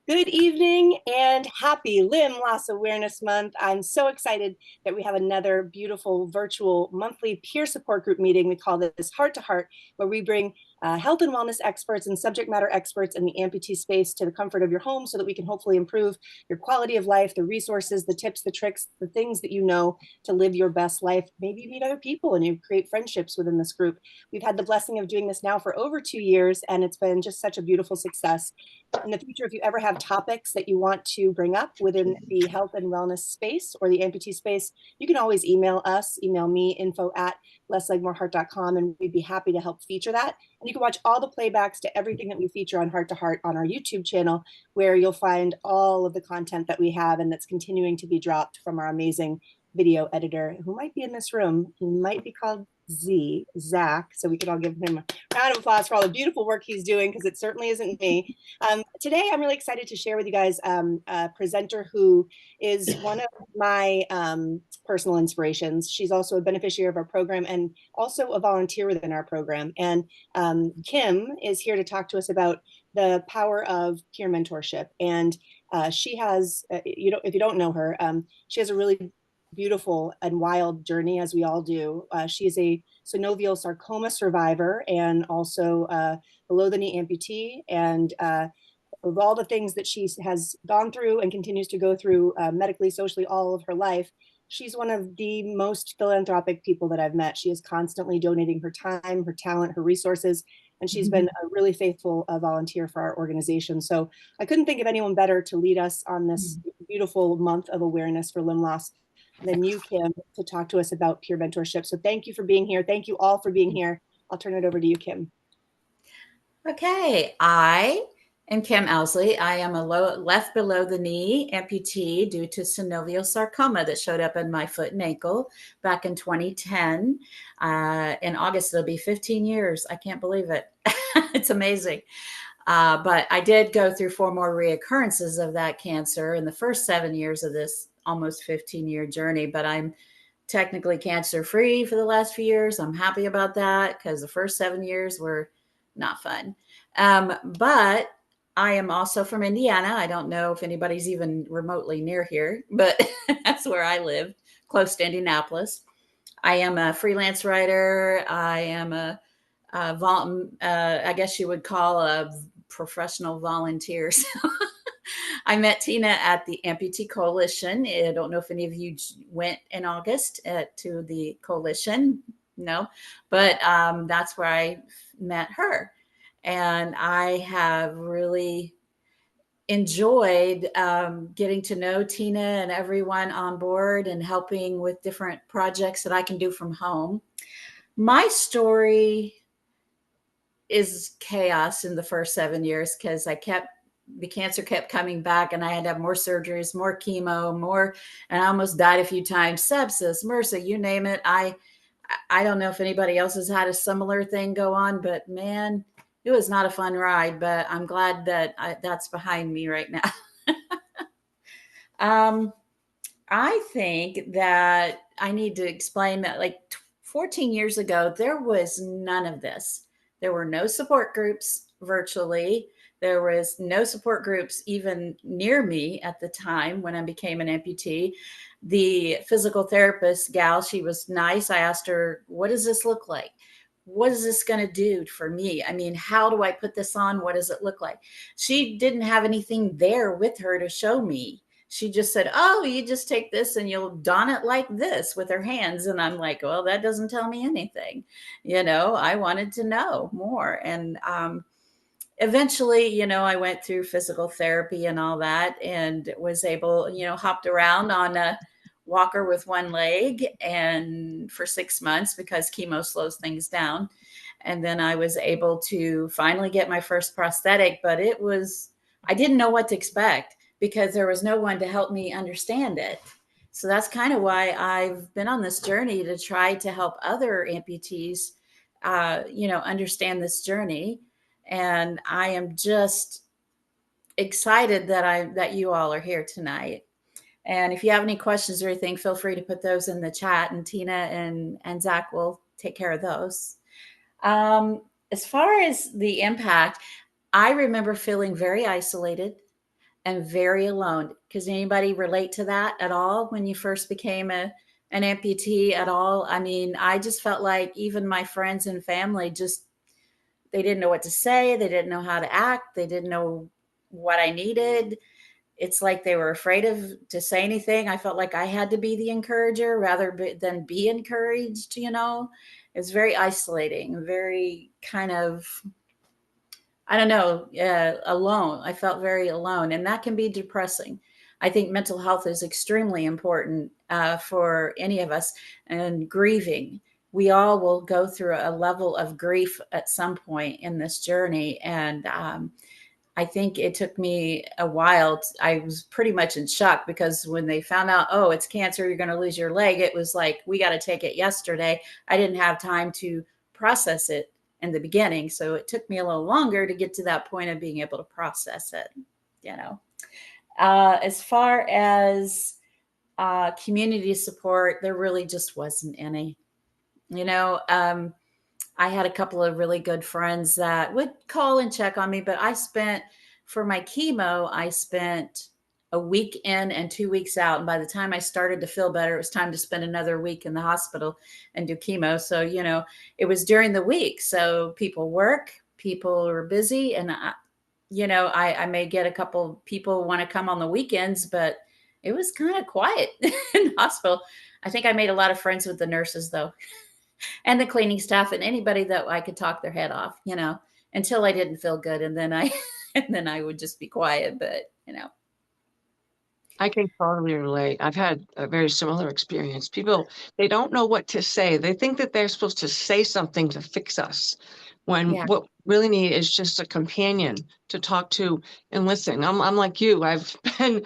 Good evening and happy Limb Loss Awareness Month. I'm so excited that we have another beautiful virtual monthly peer support group meeting. We call this Heart to Heart, where we bring health and wellness experts and subject matter experts in the amputee space to the comfort of your home so that we can hopefully improve your quality of life, the resources, the tips, the tricks, the things that you know to live your best life. Maybe you meet other people and you create friendships within this group. We've had the blessing of doing this now for over 2 years, and it's been just such a beautiful success. In the future, if you ever have topics that you want to bring up within the health and wellness space or the amputee space, you can always email us, email me, info@lesslegmoreheart.com, and we'd be happy to help feature that. And you can watch all the playbacks to everything that we feature on Heart to Heart on our YouTube channel, where you'll find all of the content that we have and that's continuing to be dropped from our amazing video editor who might be in this room. He might be called Zach, so we can all give him a round of applause for all the beautiful work he's doing, because it certainly isn't me. Today, I'm really excited to share with you guys a presenter who is one of my personal inspirations. She's also a beneficiary of our program and also a volunteer within our program. And Kim is here to talk to us about the power of peer mentorship. And she has, if you don't know her, she has a really beautiful and wild journey, as we all do. She is a synovial sarcoma survivor and also below the knee amputee. And of all the things that she has gone through and continues to go through medically, socially, all of her life, she's one of the most philanthropic people that I've met. She is constantly donating her time, her talent, her resources, and she's been a really faithful volunteer for our organization. So I couldn't think of anyone better to lead us on this beautiful month of awareness for limb loss than you, Kim, to talk to us about peer mentorship. So thank you for being here. Thank you all for being here. I'll turn it over to you, Kim. Okay, I am Kim Ousley. I am a left below the knee amputee due to synovial sarcoma that showed up in my foot and ankle back in 2010. In August, it'll be 15 years. I can't believe it. It's amazing. But I did go through 4 more reoccurrences of that cancer in the first 7 years of this almost 15-year journey. But I'm technically cancer-free for the last few years. I'm happy about that because the first 7 years were not fun. But I am also from Indiana. I don't know if anybody's even remotely near here, but that's where I live, close to Indianapolis. I am a freelance writer. I am I guess you would call a professional volunteer. I met Tina at the Amputee Coalition. I don't know if any of you went in August to the coalition. No, but that's where I met her. And I have really enjoyed getting to know Tina and everyone on board and helping with different projects that I can do from home. My story is chaos in the first 7 years because the cancer kept coming back and I had to have more surgeries, more chemo, and I almost died a few times. Sepsis, MRSA, you name it. I don't know if anybody else has had a similar thing go on, but man, it was not a fun ride, but I'm glad that that's behind me right now. I think that I need to explain that like 14 years ago, there was none of this. There were no support groups virtually. There was no support groups even near me at the time when I became an amputee. The physical therapist gal, she was nice. I asked her, what does this look like? What is this going to do for me? I mean, how do I put this on? What does it look like? She didn't have anything there with her to show me. She just said, oh, you just take this and you'll don it like this with her hands. And I'm like, well, that doesn't tell me anything. I wanted to know more. And eventually, I went through physical therapy and all that and was able, hopped around on a walker with one leg and for 6 months because chemo slows things down. And then I was able to finally get my first prosthetic, but I didn't know what to expect because there was no one to help me understand it. So that's kind of why I've been on this journey to try to help other amputees, understand this journey. And I am just excited that you all are here tonight. And if you have any questions or anything, feel free to put those in the chat, and Tina and Zach will take care of those. As far as the impact, I remember feeling very isolated. and very alone. Does anybody relate to that at all when you first became an amputee at all? I mean, I just felt like even my friends and family just, they didn't know what to say. They didn't know how to act. They didn't know what I needed. It's like they were afraid of to say anything. I felt like I had to be the encourager than be encouraged, you know. It's very isolating, very kind of, I don't know, alone. I felt very alone, and that can be depressing. I think mental health is extremely important for any of us, and grieving. We all will go through a level of grief at some point in this journey, and I think it took me a while. I was pretty much in shock because when they found out, oh, it's cancer, you're going to lose your leg, it was like, we got to take it yesterday. I didn't have time to process it in the beginning. So it took me a little longer to get to that point of being able to process it, you know. As far as community support, there really just wasn't any, you know. I had a couple of really good friends that would call and check on me, but for my chemo, I spent a week in and 2 weeks out. And by the time I started to feel better, it was time to spend another week in the hospital and do chemo. So, you know, it was during the week. So people work, people are busy. And, I may get a couple people want to come on the weekends, but it was kind of quiet in the hospital. I think I made a lot of friends with the nurses, though, and the cleaning staff and anybody that I could talk their head off, you know, until I didn't feel good. And then and then I would just be quiet. But, you know. I can totally relate. I've had a very similar experience. People, they don't know what to say. They think that they're supposed to say something to fix us, when Yeah. what we really need is just a companion to talk to and listen. I'm like you. I've been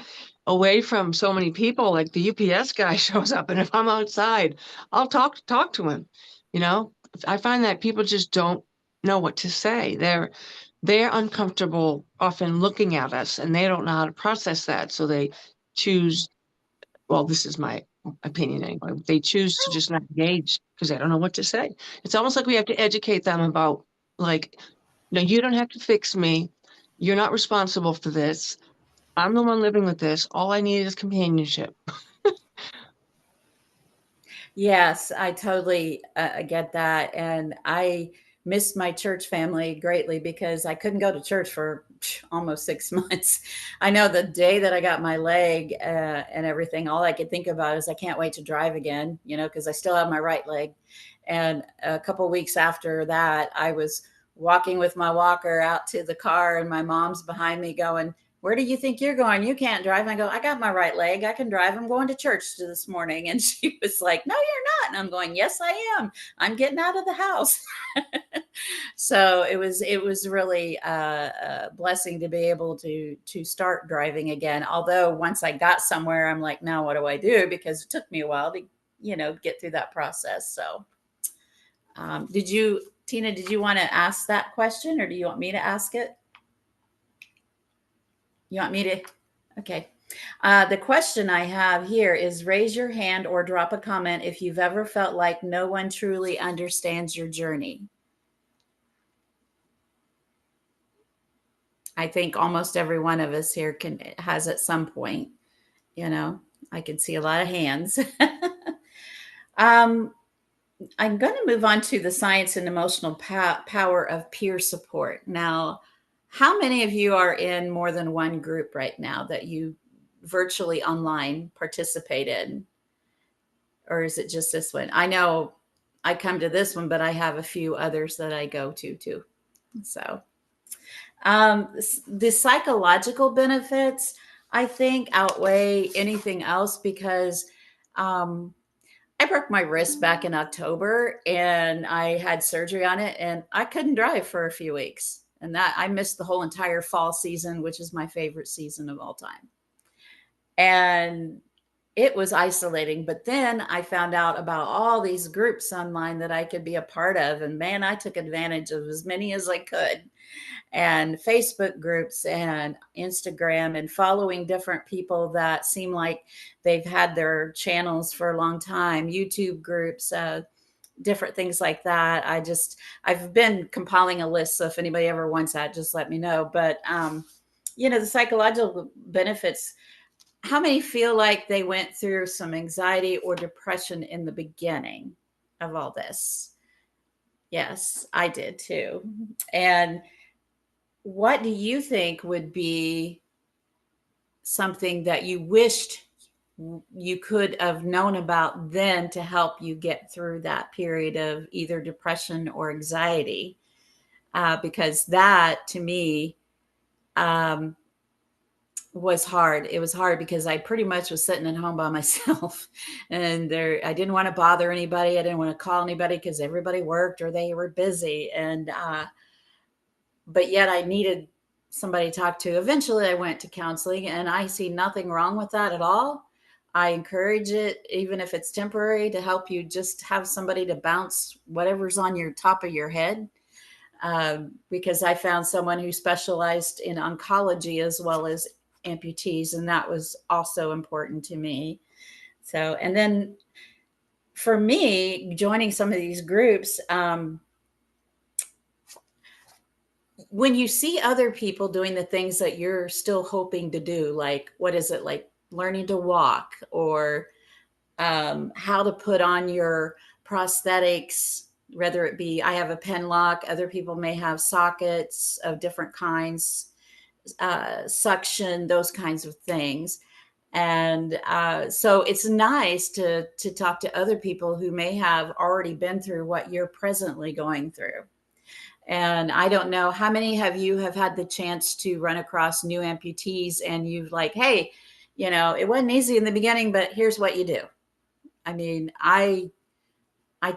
away from so many people. Like the UPS guy shows up, and if I'm outside, I'll talk to him. You know, I find that people just don't know what to say. They're uncomfortable often looking at us, and they don't know how to process that. So they choose, well, this is my opinion anyway, they choose to just not engage because they don't know what to say. It's almost like we have to educate them about, like, no, you don't have to fix me. You're not responsible for this. I'm the one living with this. All I need is companionship. Yes, I totally get that. And I missed my church family greatly because I couldn't go to church for almost 6 months. I know the day that I got my leg and everything, all I could think about is I can't wait to drive again, you know, because I still have my right leg. And a couple weeks after that, I was walking with my walker out to the car, and my mom's behind me going, "Where do you think you're going? You can't drive." And I go, "I got my right leg. I can drive. I'm going to church this morning." And she was like, "No, you're not." And I'm going, "Yes, I am. I'm getting out of the house." So it was really a blessing to be able to start driving again. Although once I got somewhere, I'm like, now what do I do? Because it took me a while to, get through that process. So Tina, did you want to ask that question, or do you want me to ask it? You want me to? Okay. The question I have here is, raise your hand or drop a comment if you've ever felt like no one truly understands your journey. I think almost every one of us here has at some point, I can see a lot of hands. I'm going to move on to the science and emotional power of peer support. Now, how many of you are in more than one group right now that you virtually online participate in? Or is it just this one? I know I come to this one, but I have a few others that I go to too. So the psychological benefits, I think, outweigh anything else because I broke my wrist back in October and I had surgery on it, and I couldn't drive for a few weeks. And that I missed the whole entire fall season, which is my favorite season of all time. And it was isolating. But then I found out about all these groups online that I could be a part of. And man, I took advantage of as many as I could. And Facebook groups and Instagram, and following different people that seem like they've had their channels for a long time, YouTube groups, different things like that. I've been compiling a list. So if anybody ever wants that, just let me know. But the psychological benefits, how many feel like they went through some anxiety or depression in the beginning of all this? Yes, I did too. And what do you think would be something that you wished you could have known about then to help you get through that period of either depression or anxiety? Because that to me um, was hard. It was hard because I pretty much was sitting at home by myself, and I didn't want to bother anybody. I didn't want to call anybody because everybody worked or they were busy. And but yet I needed somebody to talk to. Eventually I went to counseling, and I see nothing wrong with that at all. I encourage it, even if it's temporary, to help you just have somebody to bounce whatever's on your top of your head. Because I found someone who specialized in oncology as well as amputees, and that was also important to me. So, and then for me, joining some of these groups, when you see other people doing the things that you're still hoping to do, like what is it, like learning to walk, or how to put on your prosthetics, whether it be, I have a pen lock, other people may have sockets of different kinds, suction, those kinds of things. And so it's nice to talk to other people who may have already been through what you're presently going through. And I don't know how many have you have had the chance to run across new amputees, and you've like, hey, it wasn't easy in the beginning, but here's what you do. I mean, I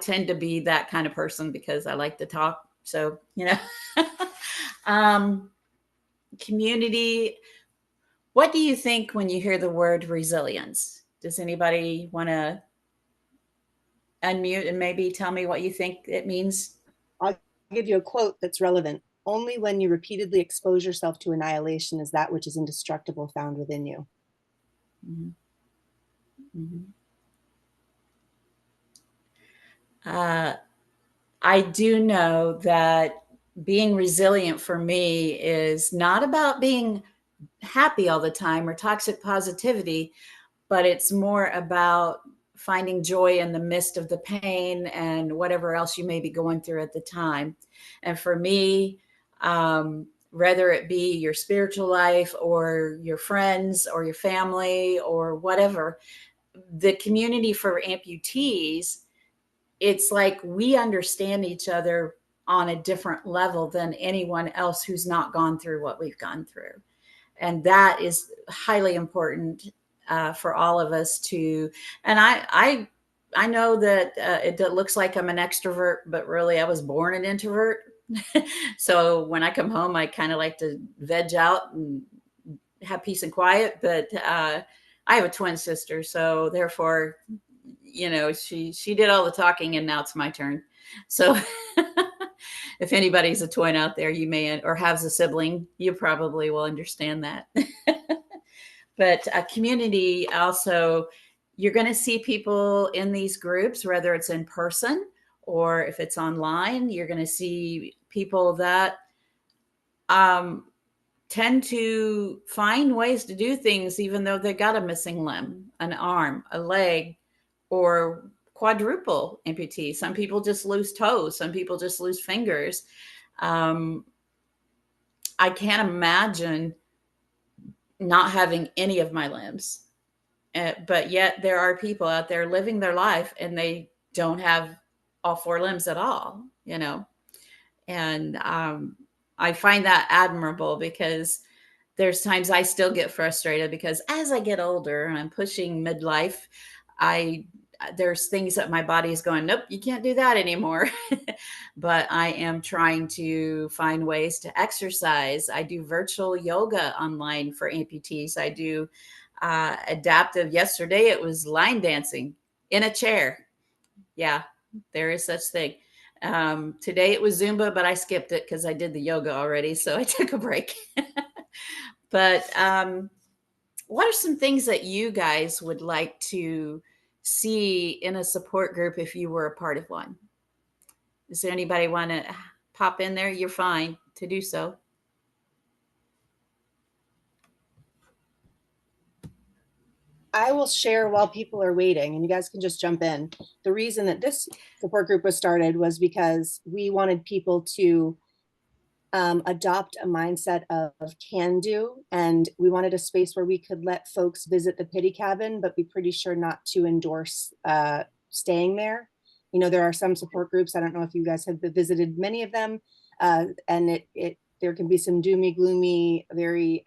tend to be that kind of person because I like to talk. So, community. What do you think when you hear the word resilience? Does anybody want to unmute and maybe tell me what you think it means? I'll give you a quote that's relevant. Only when you repeatedly expose yourself to annihilation is that which is indestructible found within you. Mm-hmm. Mm-hmm. I do know that being resilient for me is not about being happy all the time or toxic positivity, but it's more about finding joy in the midst of the pain and whatever else you may be going through at the time. And for me, whether it be your spiritual life or your friends or your family or whatever, the community for amputees, it's like we understand each other on a different level than anyone else who's not gone through what we've gone through. And that is highly important for all of us to. And I know that it looks like I'm an extrovert, but really I was born an introvert. So when I come home, I kind of like to veg out and have peace and quiet. But I have a twin sister, so therefore, she did all the talking, and now it's my turn. So if anybody's a twin out there, you may, or has a sibling, you probably will understand that. But a community also, you're going to see people in these groups, whether it's in person or if it's online. You're going to see people that tend to find ways to do things, even though they got a missing limb, an arm, a leg, or quadruple amputee. Some people just lose toes. Some people just lose fingers. I can't imagine not having any of my limbs. But yet there are people out there living their life and they don't have all four limbs at all, And I find that admirable, because there's times I still get frustrated because as I get older and I'm pushing midlife, there's things that my body is going, nope, you can't do that anymore. But I am trying to find ways to exercise. I do virtual yoga online for amputees. I do adaptive. Yesterday it was line dancing in a chair. Yeah, there is such thing. Today it was Zumba, but I skipped it because I did the yoga already. So I took a break. But what are some things that you guys would like to see in a support group if you were a part of one? Does anybody want to pop in there? You're fine to do so. I will share while people are waiting, and you guys can just jump in. The reason that this support group was started was because we wanted people to adopt a mindset of can do. And we wanted a space where we could let folks visit the pity cabin, but be pretty sure not to endorse staying there. You know, there are some support groups, I don't know if you guys have visited many of them, and there can be some doomy, gloomy, very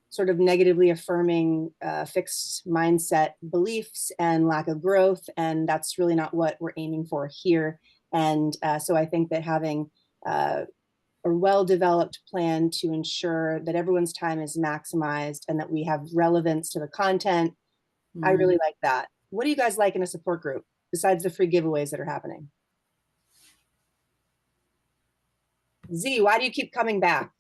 sort of negatively affirming fixed mindset beliefs and lack of growth. And that's really not what we're aiming for here. And so I think that having a well-developed plan to ensure that everyone's time is maximized and that we have relevance to the content. I really like that. What do you guys like in a support group besides the free giveaways that are happening? Z, why do you keep coming back?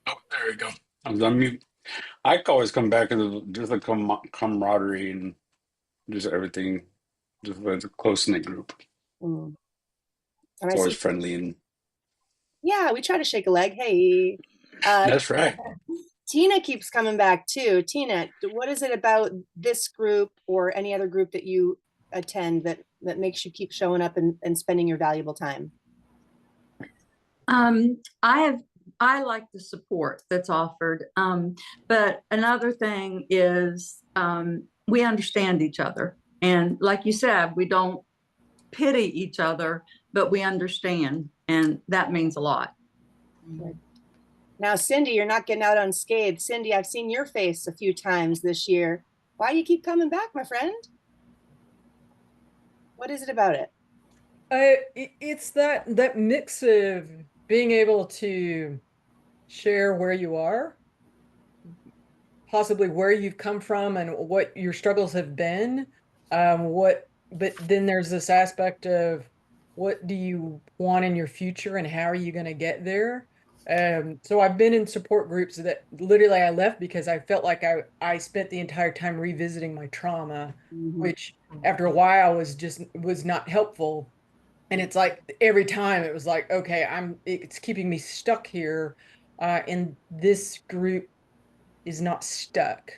Oh, there we go. I was on mute. I can always come back to just like camaraderie and just everything. Just as a close knit group. And It's I always see, friendly and yeah, we try to shake a leg. Hey, that's right. Tina keeps coming back too. Tina, what is it about this group or any other group that you attend that makes you keep showing up and spending your valuable time? I like the support that's offered. But another thing is we understand each other. And like you said, we don't pity each other, but we understand. And that means a lot. Now, Cindy, you're not getting out unscathed. Cindy, I've seen your face a few times this year. Why do you keep coming back, my friend? What is it about it? It's that mix of being able to share where you are, possibly where you've come from and what your struggles have been. But then there's this aspect of what do you want in your future and how are you going to get there? So I've been in support groups that literally I left because I felt like I spent the entire time revisiting my trauma, which after a while was not helpful. And it's like every time it was like, okay, it's keeping me stuck here. And this group is not stuck.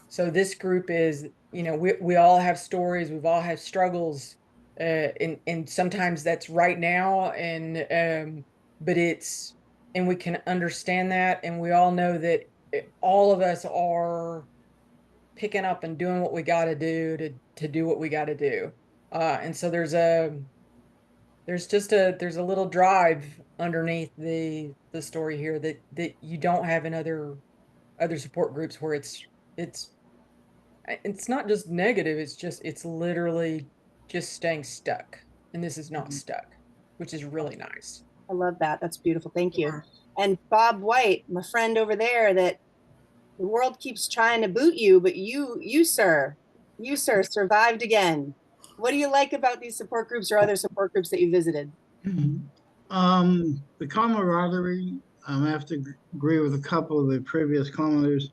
So this group is, we all have stories, we've all had struggles, and sometimes that's right now, and we can understand that, and we all know that all of us are picking up and doing what we got to do to do what we got to do, and so there's a little drive underneath the story here that you don't have in other support groups where it's not just negative, it's literally just staying stuck, and this is not stuck, which is really nice. I love that. That's beautiful. Thank you. And Bob White, my friend over there, that the world keeps trying to boot you, but you sir survived again. What do you like about these support groups or other support groups that you visited? The camaraderie. I have to agree with a couple of the previous commenters.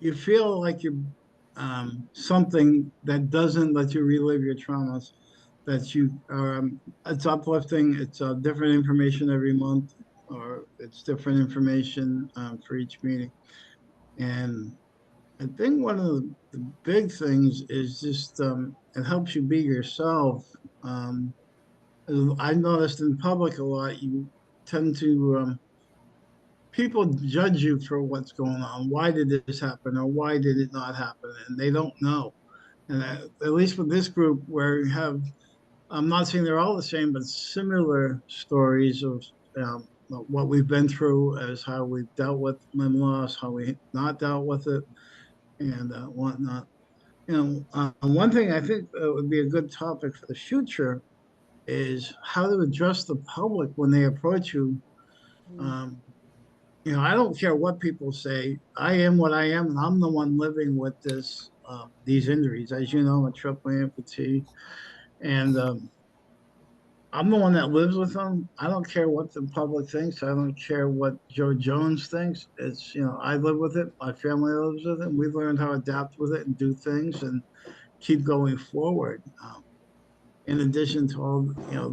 You feel like you're something that doesn't let you relive your traumas. That you it's uplifting. It's different information every month, or it's different information for each meeting. And I think one of the big things is just it helps you be yourself. I noticed in public a lot, you tend to people judge you for what's going on. Why did this happen, or why did it not happen? And they don't know. And at least with this group, where you have, I'm not saying they're all the same, but similar stories of what we've been through, as how we've dealt with limb loss, how we not dealt with it, and whatnot. One thing I think would be a good topic for the future is how to address the public when they approach you. I don't care what people say. I am what I am, and I'm the one living with these injuries. As you know, I'm a triple amputee, and I'm the one that lives with them. I don't care what the public thinks. I don't care what Joe Jones thinks. It's, I live with it. My family lives with it. And we've learned how to adapt with it and do things and keep going forward. In addition to all,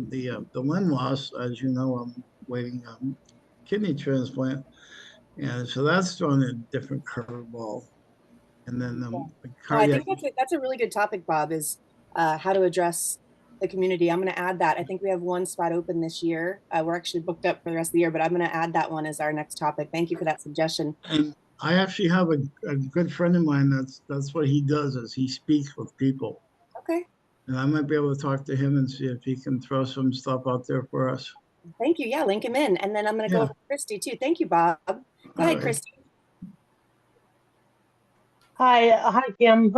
the limb loss, as you know, I'm waiting kidney transplant. And so that's thrown a different curveball. And then the No, I cardiac. think that's a really good topic, Bob, is how to address the community. I'm going to add that. I think we have one spot open this year. We're actually booked up for the rest of the year, but I'm going to add that one as our next topic. Thank you for that suggestion. And I actually have a good friend of mine that's what he does is he speaks with people. Okay. And I might be able to talk to him and see if he can throw some stuff out there for us. Thank you. Yeah, link him in. And then I'm going to go Yeah. over to Christy too. Thank you, Bob. Go ahead, right. Christy. Hi, Kim.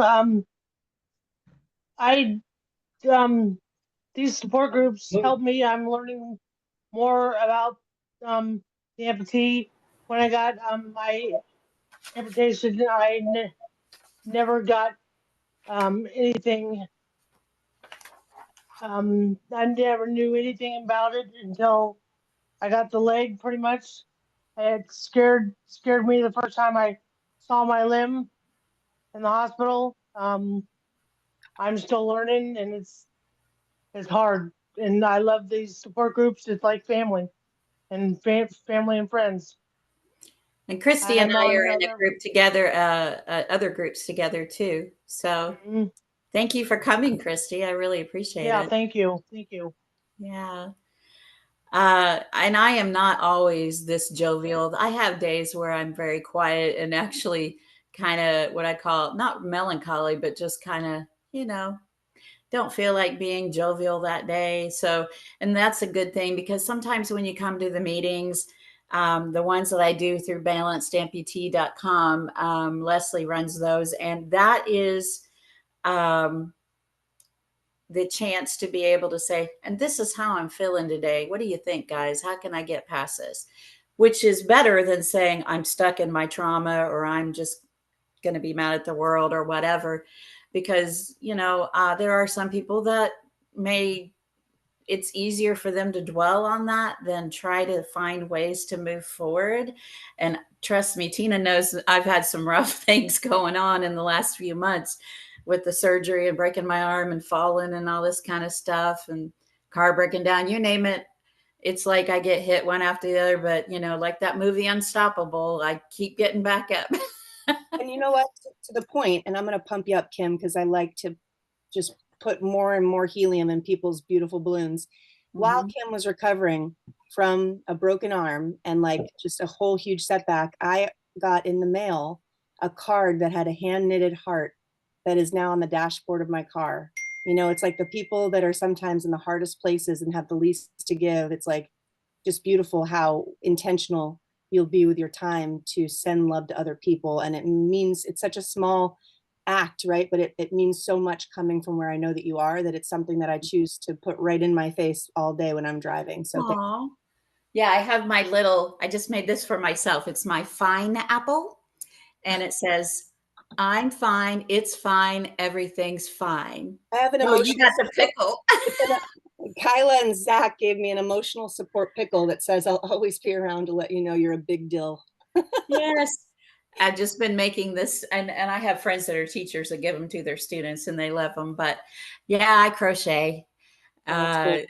I these support groups help me. I'm learning more about the amputee. When I got my amputation, I never got anything. I never knew anything about it until I got the leg. Pretty much, it scared me the first time I saw my limb in the hospital. I'm still learning, and it's hard. And I love these support groups. It's like family and family and friends. And Christy and I'm I on are in a another. group together, other groups together too. So Mhm. thank you for coming, Christy. I really appreciate Yeah, it. thank you. Thank you. Yeah. And I am not always this jovial. I have days where I'm very quiet and actually kind of what I call not melancholy, but just kind of, don't feel like being jovial that day. So, and that's a good thing because sometimes when you come to the meetings, the ones that I do through balancedamputee.com, Leslie runs those, and that is the chance to be able to say, and this is how I'm feeling today. What do you think, guys? How can I get past this? Which is better than saying I'm stuck in my trauma or I'm just going to be mad at the world or whatever. Because, there are some people that it's easier for them to dwell on that than try to find ways to move forward. And trust me, Tina knows I've had some rough things going on in the last few months with the surgery and breaking my arm and falling and all this kind of stuff and car breaking down, you name it. It's like I get hit one after the other, but like that movie Unstoppable, I keep getting back up. And you know what? To the point, and I'm going to pump you up, Kim, because I like to just put more and more helium in people's beautiful balloons. While Kim was recovering from a broken arm and like just a whole huge setback, I got in the mail a card that had a hand knitted heart that is now on the dashboard of my car. It's like the people that are sometimes in the hardest places and have the least to give. It's like just beautiful how intentional you'll be with your time to send love to other people. And it's such a small act, right? But it means so much coming from where I know that you are, that it's something that I choose to put right in my face all day when I'm driving. So yeah, I have I just made this for myself. It's my fine apple. And it says, I'm fine. It's fine. Everything's fine. I have an Oh, you got the pickle. Kyla and Zach gave me an emotional support pickle that says, I'll always be around to let you know you're a big deal. Yes. I've just been making this, and I have friends that are teachers that give them to their students and they love them. But yeah, I crochet. Cool.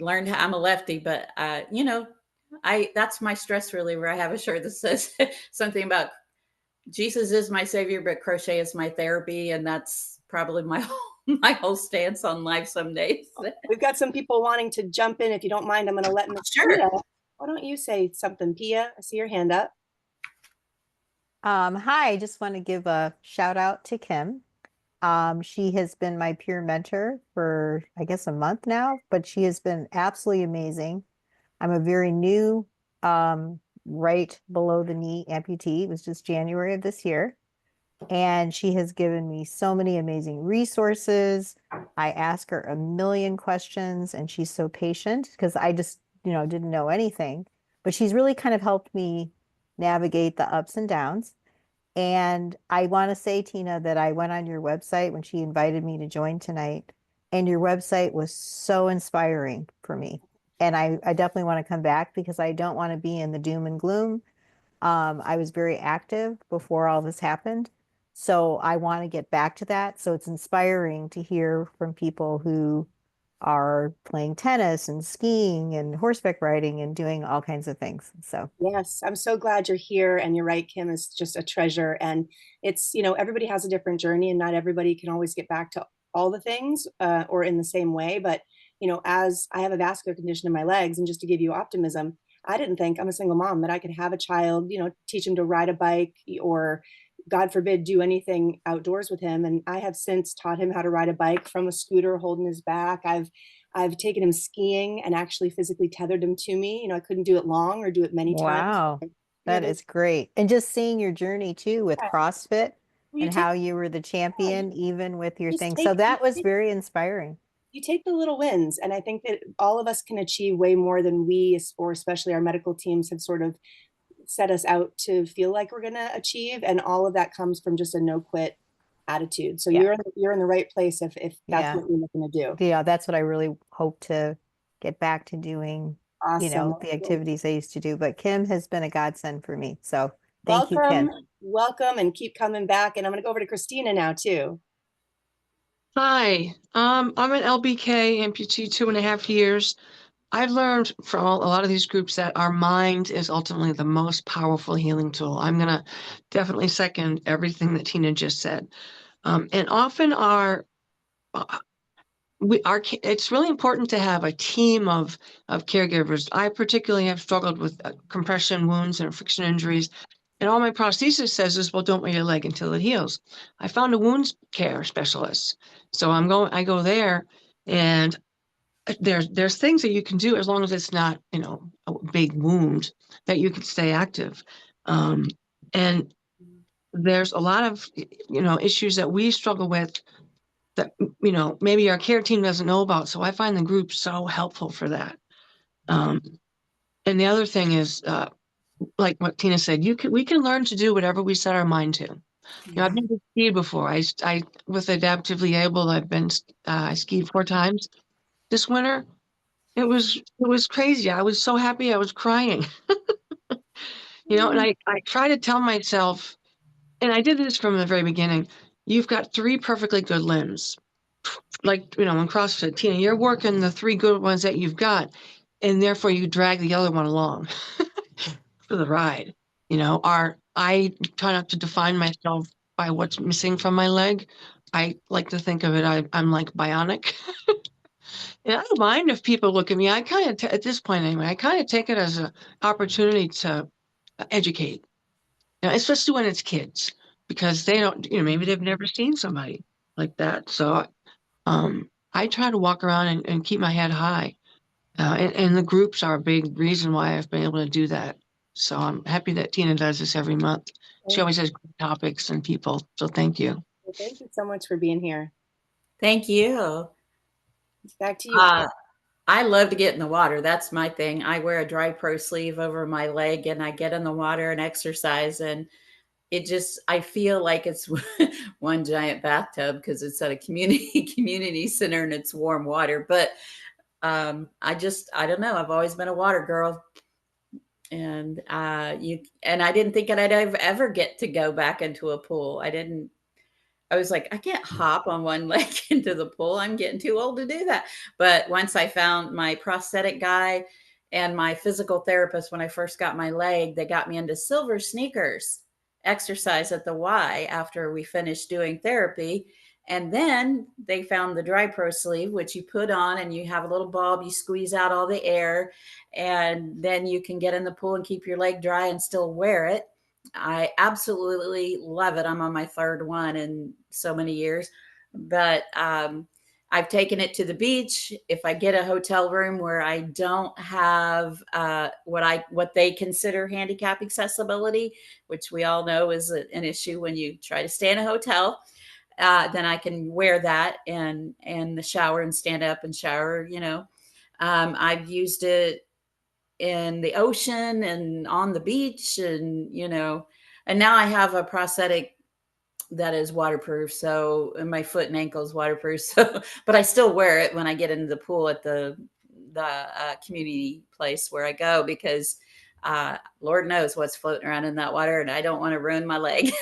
Learned I'm a lefty, but that's my stress reliever. I have a shirt that says something about Jesus is my savior, but crochet is my therapy, and that's probably my whole stance on life some days. We've got some people wanting to jump in. If you don't mind, I'm going to let Miss Sure. Pia. Why don't you say something, Pia? I see your hand up. Hi, I just want to give a shout out to Kim. She has been my peer mentor for, I guess, a month now, but she has been absolutely amazing. I'm a very new, right below the knee amputee. It was just January of this year. And she has given me so many amazing resources. I ask her a million questions and she's so patient because I just, didn't know anything. But she's really kind of helped me navigate the ups and downs. And I want to say, Tina, that I went on your website when she invited me to join tonight, and your website was so inspiring for me. And I definitely want to come back because I don't want to be in the doom and gloom. I was very active before all this happened. So I want to get back to that. So it's inspiring to hear from people who are playing tennis and skiing and horseback riding and doing all kinds of things. So yes, I'm so glad you're here. And you're right, Kim is just a treasure. And it's, everybody has a different journey and not everybody can always get back to all the things or in the same way. But, as I have a vascular condition in my legs, and just to give you optimism, I didn't think, I'm a single mom, that I could have a child, teach him to ride a bike or God forbid, do anything outdoors with him. And I have since taught him how to ride a bike from a scooter holding his back. I've taken him skiing and actually physically tethered him to me. I couldn't do it long or do it many times. wow, that is great. And just seeing your journey too with Yeah. CrossFit Well, and how you were the champion even with your thing. So that was very inspiring. You take the little wins. And I think that all of us can achieve way more than we, or especially our medical teams, have sort of set us out to feel like we're going to achieve. And all of that comes from just a no quit attitude. So Yeah. you're in the right place if that's Yeah. what you're looking to do. Yeah, that's what I really hope to get back to doing, Awesome. the activities I used to do. But Kim has been a godsend for me. So thank you, Welcome, Kim. welcome, and keep coming back. And I'm going to go over to Christina now too. Hi, I'm an LBK amputee, 2.5 years. I've learned from a lot of these groups that our mind is ultimately the most powerful healing tool. I'm going to definitely second everything that Tina just said. And often it's really important to have a team of caregivers. I particularly have struggled with compression wounds and friction injuries. And all my prosthesis says is, well, don't wear your leg until it heals. I found a wounds care specialist. So I go there, and there's things that you can do as long as it's not, a big wound, that you can stay active. And there's a lot of, issues that we struggle with that, maybe our care team doesn't know about. So I find the group so helpful for that. And the other thing is, like what Tina said, we can learn to do whatever we set our mind to. I've never skied before. I with Adaptively Able, I skied 4 times this winter. It was crazy. I was so happy. I was crying, and I try to tell myself, and I did this from the very beginning, you've got 3 perfectly good limbs. Like, in CrossFit, Tina, you're working the 3 good ones that you've got, and therefore you drag the other one along for the ride. I try not to define myself by what's missing from my leg. I like to think of it, I'm like bionic. And I don't mind if people look at me. I kind of, at this point anyway, I kind of take it as an opportunity to educate, especially when it's kids, because they don't, maybe they've never seen somebody like that. So I try to walk around and keep my head high. And the groups are a big reason why I've been able to do that. So I'm happy that Tina does this every month. She always has great topics and people. So thank you. Well, thank you so much for being here. Thank you. Back to you. I love to get in the water. That's my thing. I wear a dry pro sleeve over my leg and I get in the water and exercise. And I feel like it's one giant bathtub because it's at a community center and it's warm water. But I don't know. I've always been a water girl. And I didn't think that I'd ever get to go back into a pool. I was like, I can't hop on one leg into the pool. I'm getting too old to do that. But once I found my prosthetic guy and my physical therapist, when I first got my leg, they got me into silver sneakers exercise at the Y after we finished doing therapy. And then they found the dry pro sleeve, which you put on and you have a little bulb, you squeeze out all the air, and then you can get in the pool and keep your leg dry and still wear it. I absolutely love it. I'm on my 3rd one in so many years, but I've taken it to the beach. If I get a hotel room where I don't have what they consider handicap accessibility, which we all know is an issue when you try to stay in a hotel, then I can wear that and the shower and stand up and shower. I've used it in the ocean and on the beach, and now I have a prosthetic that is waterproof, so, and my foot and ankle is waterproof, so, but I still wear it when I get into the pool at the community place where I go, because Lord knows what's floating around in that water and I don't want to ruin my leg.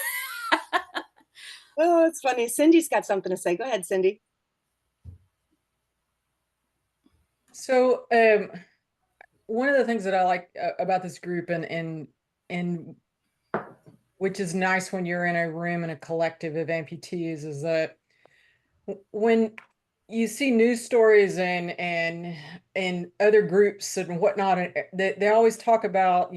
Oh, it's funny. Cindy's got something to say. Go ahead, Cindy. So, one of the things that I like about this group, and which is nice when you're in a room in a collective of amputees, is that when you see news stories and other groups and whatnot, they always talk about,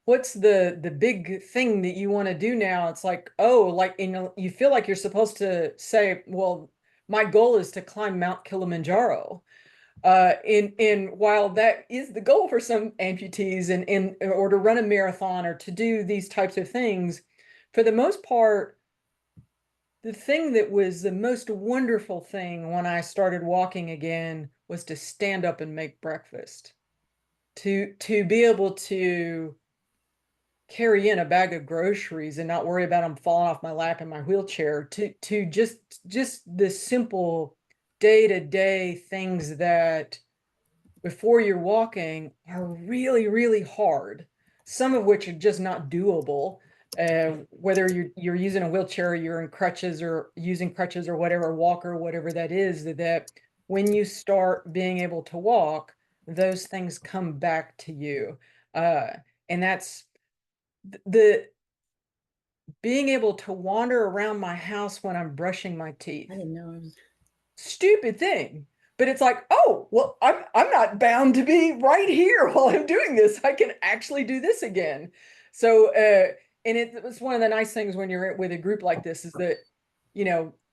what's the big thing that you want to do now? It's like, oh, like, you feel like you're supposed to say, well, my goal is to climb Mount Kilimanjaro. And while that is the goal for some amputees, or to run a marathon or to do these types of things, for the most part, the thing that was the most wonderful thing when I started walking again was to stand up and make breakfast. To be able to carry in a bag of groceries and not worry about them falling off my lap in my wheelchair. To just the simple day-to-day things that before you're walking are really, really hard. Some of which are just not doable. Whether you're using a wheelchair, or you're in crutches or using crutches or whatever, walker, whatever that is, that when you start being able to walk, those things come back to you. And that's the being able to wander around my house when I'm brushing my teeth. I didn't know. Stupid thing. But it's like, oh, well, I'm not bound to be right here while I'm doing this. I can actually do this again. So, and it's one of the nice things when you're with a group like this is that,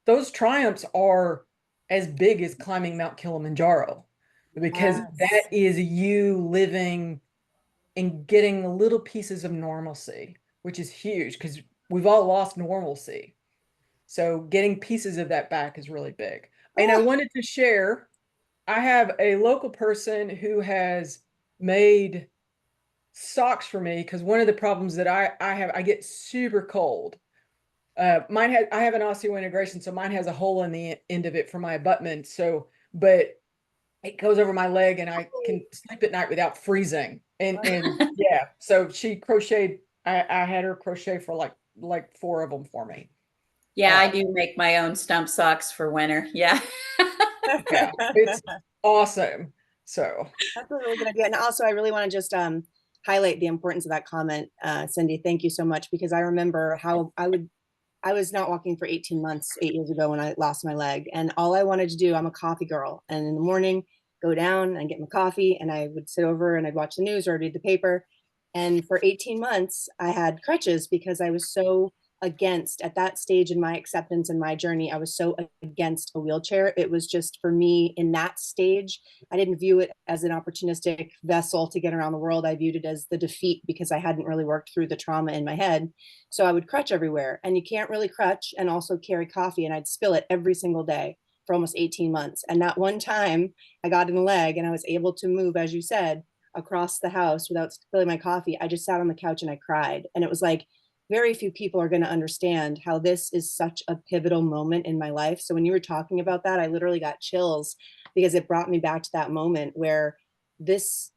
those triumphs are as big as climbing Mount Kilimanjaro, because that is you living and getting little pieces of normalcy, which is huge because we've all lost normalcy. So getting pieces of that back is really big. And I wanted to share, I have a local person who has made socks for me, because one of the problems that I have, I get super cold. I have an osseointegration, so mine has a hole in the end of it for my abutment. So, but it goes over my leg and I can sleep at night without freezing. And yeah, so she crocheted, I had her crochet for like 4 of them for me. Yeah, I do make my own stump socks for winter. Yeah. Yeah, it's awesome. So that's a really good idea. And also, I really want to just highlight the importance of that comment, Cindy. Thank you so much, because I remember how I was not walking for 18 months 8 years ago when I lost my leg, and all I wanted to do, I'm a coffee girl, and in the morning go down and get my coffee, and I would sit over and I'd watch the news or I'd read the paper. And for 18 months, I had crutches because I was so against, at that stage in my acceptance and my journey, I was so against a wheelchair. It was just, for me in that stage, I didn't view it as an opportunistic vessel to get around the world. I viewed it as the defeat because I hadn't really worked through the trauma in my head. So I would crutch everywhere, and you can't really crutch and also carry coffee, and I'd spill it every single day for almost 18 months. And that one time I got in the leg and I was able to move, as you said, across the house without spilling my coffee. I just sat on the couch and I cried. And it was like, very few people are going to understand how this is such a pivotal moment in my life. So when you were talking about that, I literally got chills, because it brought me back to that moment where this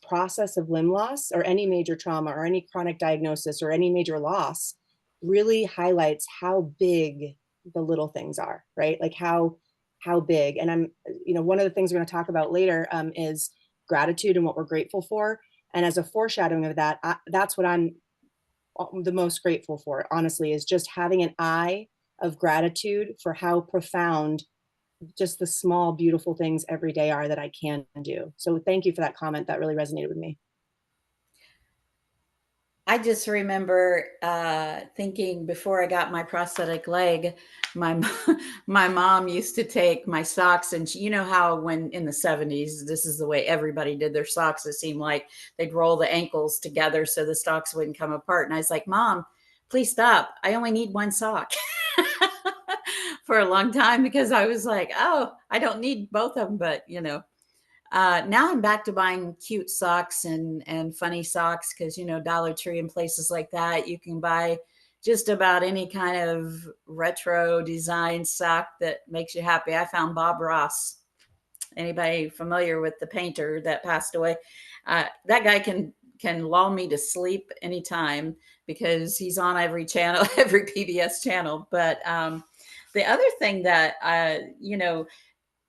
process of limb loss, or any major trauma or any chronic diagnosis or any major loss, really highlights how big the little things are, right? Like how big. And I'm, one of the things we're going to talk about later is gratitude and what we're grateful for. And as a foreshadowing of that, that's what I'm the most grateful for, honestly, is just having an eye of gratitude for how profound just the small, beautiful things every day are that I can do. So thank you for that comment. That really resonated with me. I just remember thinking, before I got my prosthetic leg, my mom used to take my socks, and you know how when in the 70s, this is the way everybody did their socks. It seemed like they'd roll the ankles together so the socks wouldn't come apart. And I was like, Mom, please stop. I only need one sock. For a long time, because I was like, oh, I don't need both of them. But now I'm back to buying cute socks and funny socks, because Dollar Tree and places like that, you can buy just about any kind of retro design sock that makes you happy. I found Bob Ross. Anybody familiar with the painter that passed away? That guy can lull me to sleep anytime, because he's on every channel, every PBS channel. But the other thing that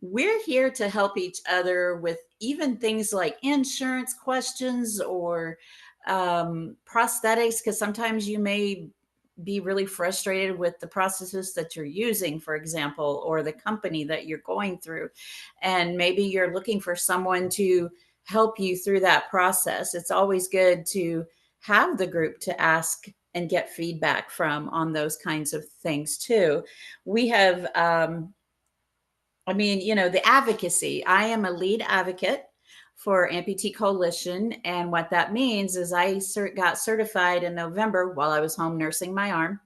we're here to help each other with even things like insurance questions or prosthetics, because sometimes you may be really frustrated with the processes that you're using, for example, or the company that you're going through. And maybe you're looking for someone to help you through that process. It's always good to have the group to ask and get feedback from on those kinds of things too. We have, I mean, you know, the advocacy. I am a lead advocate for Amputee Coalition. And what that means is I got certified in November while I was home nursing my arm.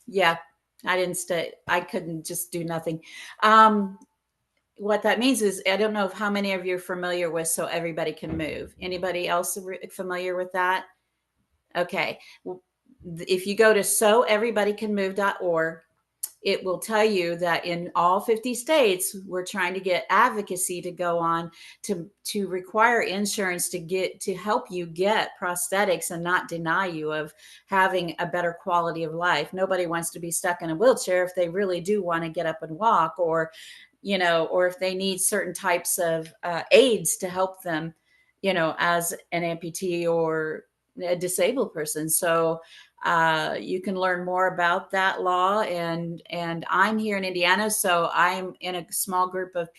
Yeah, I didn't stay. I couldn't just do nothing. What that means is, I don't know if how many of you are familiar with So Everybody Can Move. Anybody else familiar with that? Okay. If you go to soeverybodycanmove.org, it will tell you that in all 50 states, we're trying to get advocacy to go on to require insurance to help you get prosthetics and not deny you of having a better quality of life. Nobody wants to be stuck in a wheelchair if they really do want to get up and walk, or, you know, or if they need certain types of aids to help them, you know, as an amputee or a disabled person. So you can learn more about that law. And I'm here in Indiana, so I'm in a small group of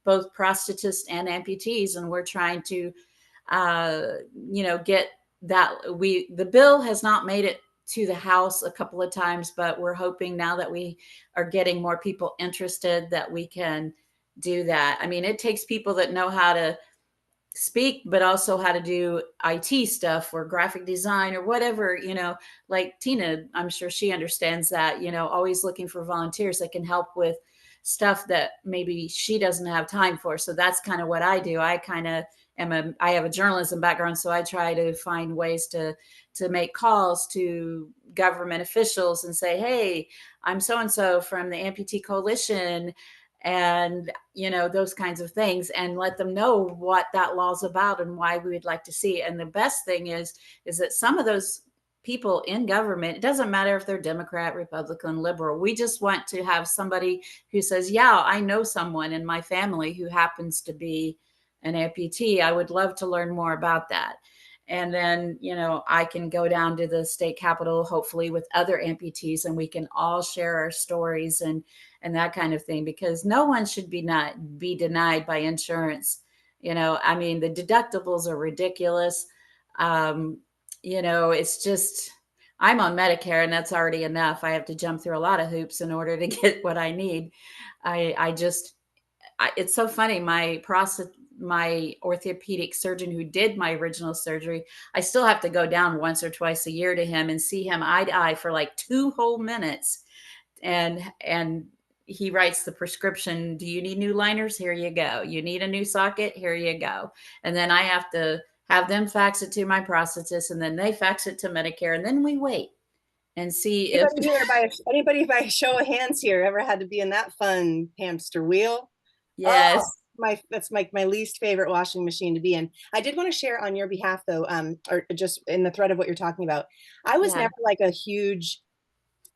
both prosthetists and amputees, and we're trying to, you know, get that. The bill has not made it to the House a couple of times, but we're hoping now that we are getting more people interested that we can do that. I mean, it takes people that know how to speak, but also how to do IT stuff or graphic design or whatever, you know, like Tina, I'm sure she understands that, you know, always looking for volunteers that can help with stuff that maybe she doesn't have time for. So that's kind of what I do. I kind of I have a journalism background, so I try to find ways to make calls to government officials and say, hey, I'm so-and-so from the Amputee Coalition, and, you know, those kinds of things, and let them know what that law's about and why we would like to see it. And the best thing is that some of those people in government, it doesn't matter if they're Democrat, Republican, liberal, we just want to have somebody who says, yeah, I know someone in my family who happens to be an amputee. I would love to learn more about that. And then, you know, I can go down to the state capitol, hopefully with other amputees, and we can all share our stories and that kind of thing, because no one should be denied by insurance. You know, I mean, the deductibles are ridiculous. You know, it's just, I'm on Medicare and that's already enough. I have to jump through a lot of hoops in order to get what I need. It's so funny. My orthopedic surgeon who did my original surgery, I still have to go down once or twice a year to him and see him eye to eye for like 2 whole minutes. And he writes the prescription. Do you need new liners? Here you go. You need a new socket? Here you go. And then I have to have them fax it to my prosthetist, and then they fax it to Medicare, and then we wait and see anybody by a show of hands here ever had to be in that fun hamster wheel? Yes. Oh, that's my least favorite washing machine to be in. I did want to share on your behalf though, or just in the thread of what you're talking about. I was never like a huge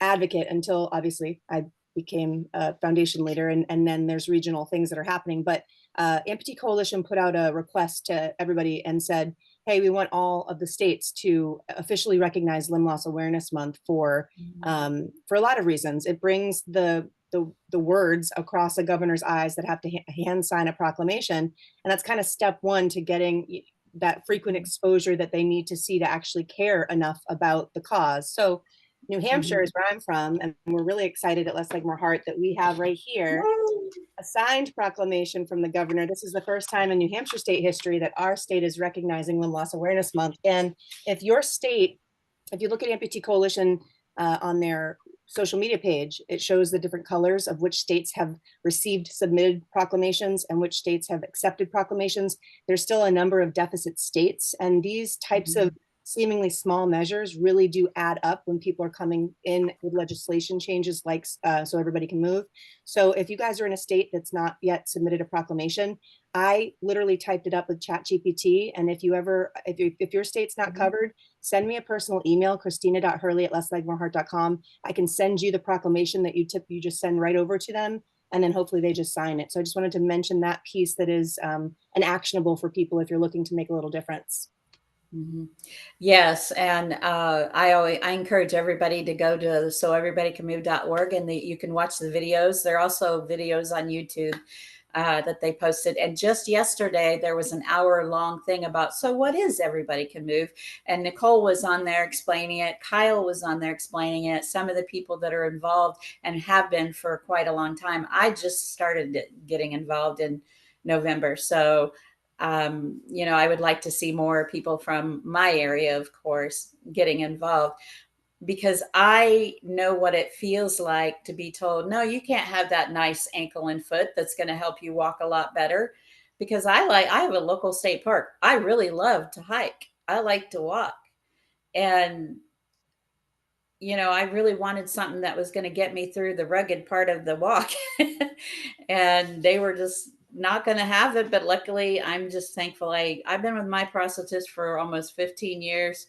advocate until obviously I became a foundation leader, and then there's regional things that are happening. But Amputee Coalition put out a request to everybody and said, hey, we want all of the states to officially recognize Limb Loss Awareness Month for a lot of reasons. It brings the words across a governor's eyes that have to hand sign a proclamation. And that's kind of step one to getting that frequent exposure that they need to see to actually care enough about the cause. So New Hampshire is where I'm from, and we're really excited at Less Like More Heart that we have right here a signed proclamation from the governor. This is the first time in New Hampshire state history that our state is recognizing Limb Loss Awareness Month. And if your state, if you look at Amputee Coalition on their social media page, it shows the different colors of which states have received submitted proclamations and which states have accepted proclamations. There's still a number of deficit states, and these types of seemingly small measures really do add up when people are coming in with legislation changes like So Everybody Can Move. So if you guys are in a state that's not yet submitted a proclamation, I literally typed it up with ChatGPT. And if your state's not covered, send me a personal email, christina.hurley@lesslikemoreheart.com. I can send you the proclamation that you just send right over to them. and then hopefully they just sign it. So I just wanted to mention that piece that is an actionable for people if you're looking to make a little difference. Mhm. Yes, and I encourage everybody to go to soeverybodycanmove.org, and you can watch the videos. There are also videos on YouTube that they posted. And just yesterday, there was an hour-long thing about, so what is Everybody Can Move? And Nicole was on there explaining it. Kyle was on there explaining it. Some of the people that are involved and have been for quite a long time. I just started getting involved in November. So you know, I would like to see more people from my area, of course, getting involved, because I know what it feels like to be told, no, you can't have that nice ankle and foot that's going to help you walk a lot better. Because I have a local state park. I really love to hike. I like to walk. And, you know, I really wanted something that was going to get me through the rugged part of the walk. And they were just not going to have it. But luckily, I'm just thankful. I've been with my prosthetist for almost 15 years.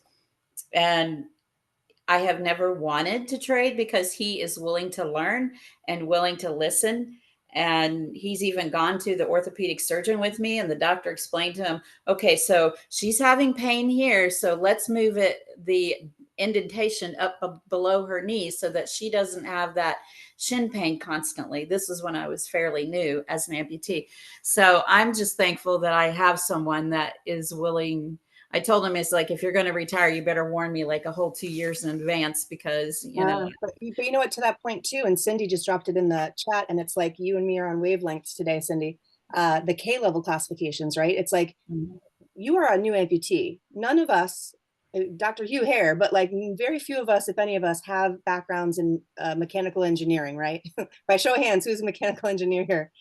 And I have never wanted to trade because he is willing to learn and willing to listen. And he's even gone to the orthopedic surgeon with me, and the doctor explained to him, okay, so she's having pain here. So let's move the indentation up below her knees so that she doesn't have that shin pain constantly. This is when I was fairly new as an amputee. So I'm just thankful that I have someone that is willing. I told him, it's like, if you're going to retire, you better warn me like a whole 2 years in advance, because, you know. But you know what, to that point too, and Cindy just dropped it in the chat, and it's like you and me are on wavelengths today, Cindy. The K-level classifications, right? It's like, you are a new amputee. None of us, Dr. Hugh Hare, but like very few of us, if any of us, have backgrounds in mechanical engineering, right? By show of hands, who's a mechanical engineer here?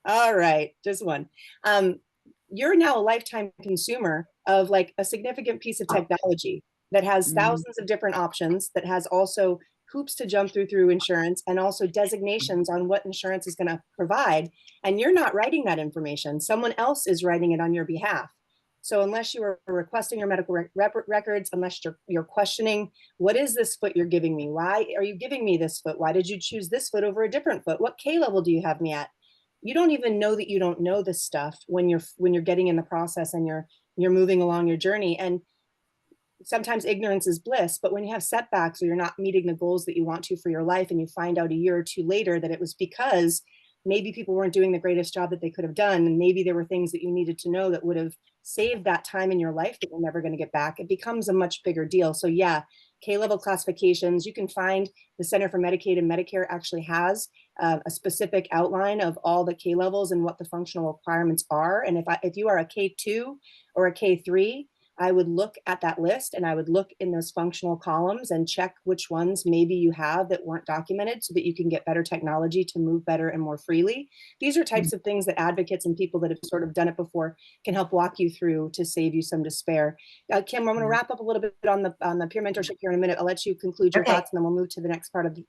All right, just one. You're now a lifetime consumer of like a significant piece of technology that has thousands of different options, that has also hoops to jump through insurance, and also designations on what insurance is going to provide. And you're not writing that information. Someone else is writing it on your behalf. So unless you are requesting your medical records, unless you're questioning, what is this foot you're giving me? Why are you giving me this foot? Why did you choose this foot over a different foot? What K level do you have me at? You don't even know that you don't know this stuff when you're getting in the process and you're moving along your journey. And sometimes ignorance is bliss, but when you have setbacks or you're not meeting the goals that you want to for your life, and you find out a year or two later that it was because maybe people weren't doing the greatest job that they could have done, and maybe there were things that you needed to know that would have saved that time in your life that you're never going to get back, it becomes a much bigger deal. So yeah, K-level classifications, you can find the Center for Medicaid and Medicare actually has a specific outline of all the K levels and what the functional requirements are. And if you are a K2 or a K3, I would look at that list, and I would look in those functional columns and check which ones maybe you have that weren't documented, so that you can get better technology to move better and more freely. These are types of things that advocates and people that have sort of done it before can help walk you through to save you some despair. Kim, I'm going to wrap up a little bit on the peer mentorship here in a minute. I'll let you conclude your thoughts, and then we'll move to the next part of the.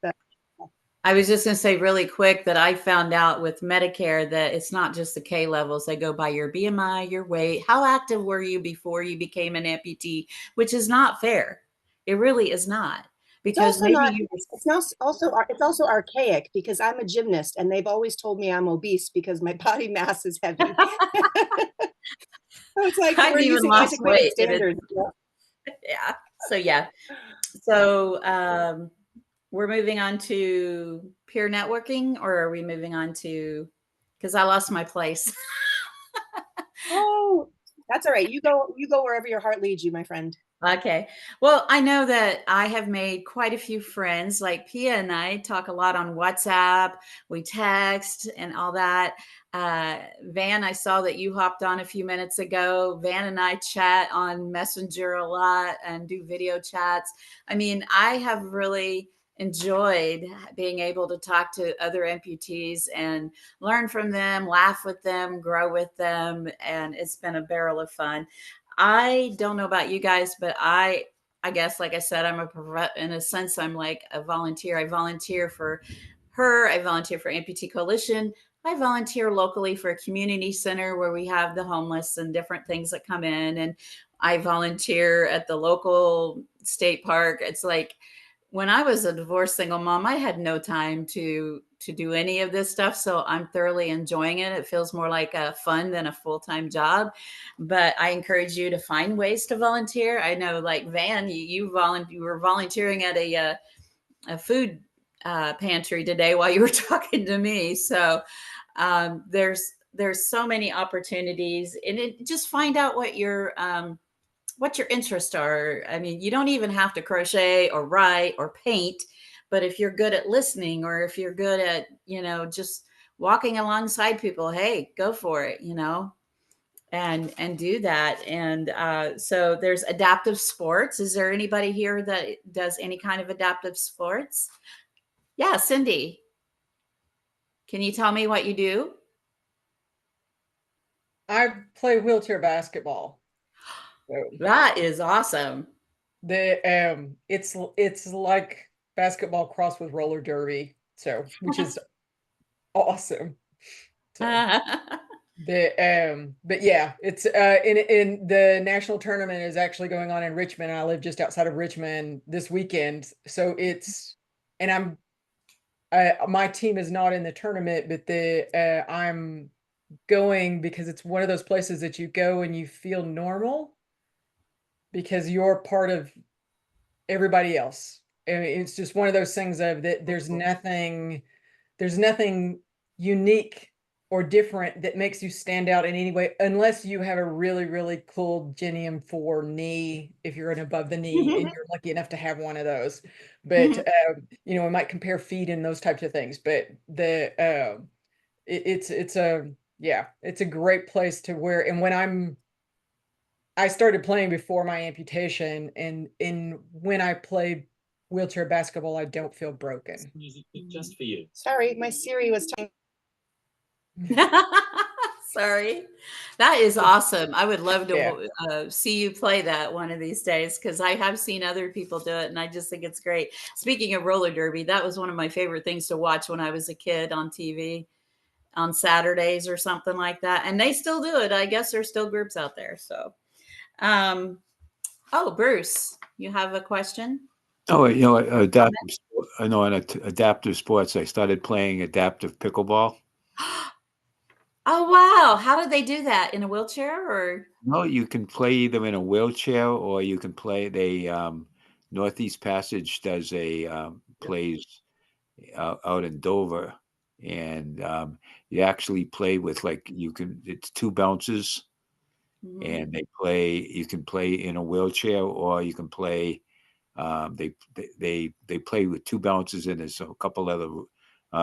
I was just going to say really quick that I found out with Medicare that it's not just the K levels. They go by your BMI, your weight, how active were you before you became an amputee, which is not fair. It really is not. Because it's also not, it's also archaic, because I'm a gymnast and they've always told me I'm obese because my body mass is heavy. So it's like I've we're even using lost antiquated weight. standards. Yeah. So yeah. So we're moving on to peer networking, or are we moving on to, because I lost my place. Oh, that's all right. You go wherever your heart leads you, my friend. Okay. Well, I know that I have made quite a few friends. Like Pia and I talk a lot on WhatsApp. We text and all that. Van, I saw that you hopped on a few minutes ago. Van and I chat on Messenger a lot and do video chats. I mean, I have really enjoyed being able to talk to other amputees and learn from them, laugh with them, grow with them. And it's been a barrel of fun. I don't know about you guys, but I guess, like I said, in a sense, I'm like a volunteer. I volunteer for her. I volunteer for Amputee Coalition. I volunteer locally for a community center where we have the homeless and different things that come in. And I volunteer at the local state park. It's like, when I was a divorced single mom, I had no time to to do any of this stuff. So I'm thoroughly enjoying it. It feels more like a fun than a full-time job, but I encourage you to find ways to volunteer. I know, like Van, you were volunteering at a food pantry today while you were talking to me. So there's so many opportunities, and just find out what your interests are. I mean, you don't even have to crochet or write or paint, but if you're good at listening, or if you're good at, just walking alongside people, hey, go for it, and do that. And so there's adaptive sports. Is there anybody here that does any kind of adaptive sports? Yeah, Cindy, can you tell me what you do? I play wheelchair basketball. So That is awesome. it's like basketball crossed with roller derby, so which is awesome. So but yeah, it's in the national tournament is actually going on in Richmond. I live just outside of Richmond this weekend, so and my team is not in the tournament, but I'm going because it's one of those places that you go and you feel normal because you're part of everybody else. I mean, it's just one of those things of that there's nothing unique or different that makes you stand out in any way, unless you have a really, really cool Genium 4 knee, if you're an above the knee and you're lucky enough to have one of those. But we might compare feet and those types of things. But it's a great place to wear. And I started playing before my amputation, and when I play wheelchair basketball, I don't feel broken. Music just for you. Sorry, my Siri was telling. Sorry. That is awesome. I would love to see you play that one of these days, because I have seen other people do it, and I just think it's great. Speaking of roller derby, that was one of my favorite things to watch when I was a kid on TV on Saturdays or something like that. And they still do it. I guess there's still groups out there. So, Bruce, you have a question? Oh, adaptive sports. I started playing adaptive pickleball. Oh, wow. How did they do that? In a wheelchair or? No, you can play either in a wheelchair or you can play. Northeast Passage does plays out in Dover, and you actually play with it's two bounces, and you can play in a wheelchair or you can play. They play with two bounces, and there's a couple other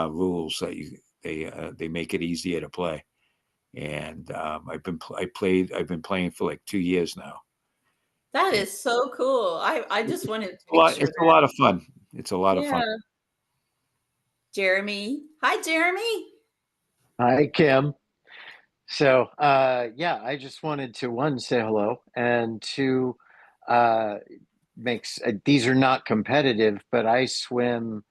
rules that they make it easier to play. And I've been playing for like 2 years now. That is so cool. I just wanted to it's a lot of fun. It's a lot of fun. Jeremy. Hi, Jeremy. Hi, Kim. So, I just wanted to, one, say hello, and two, these are not competitive, but I swim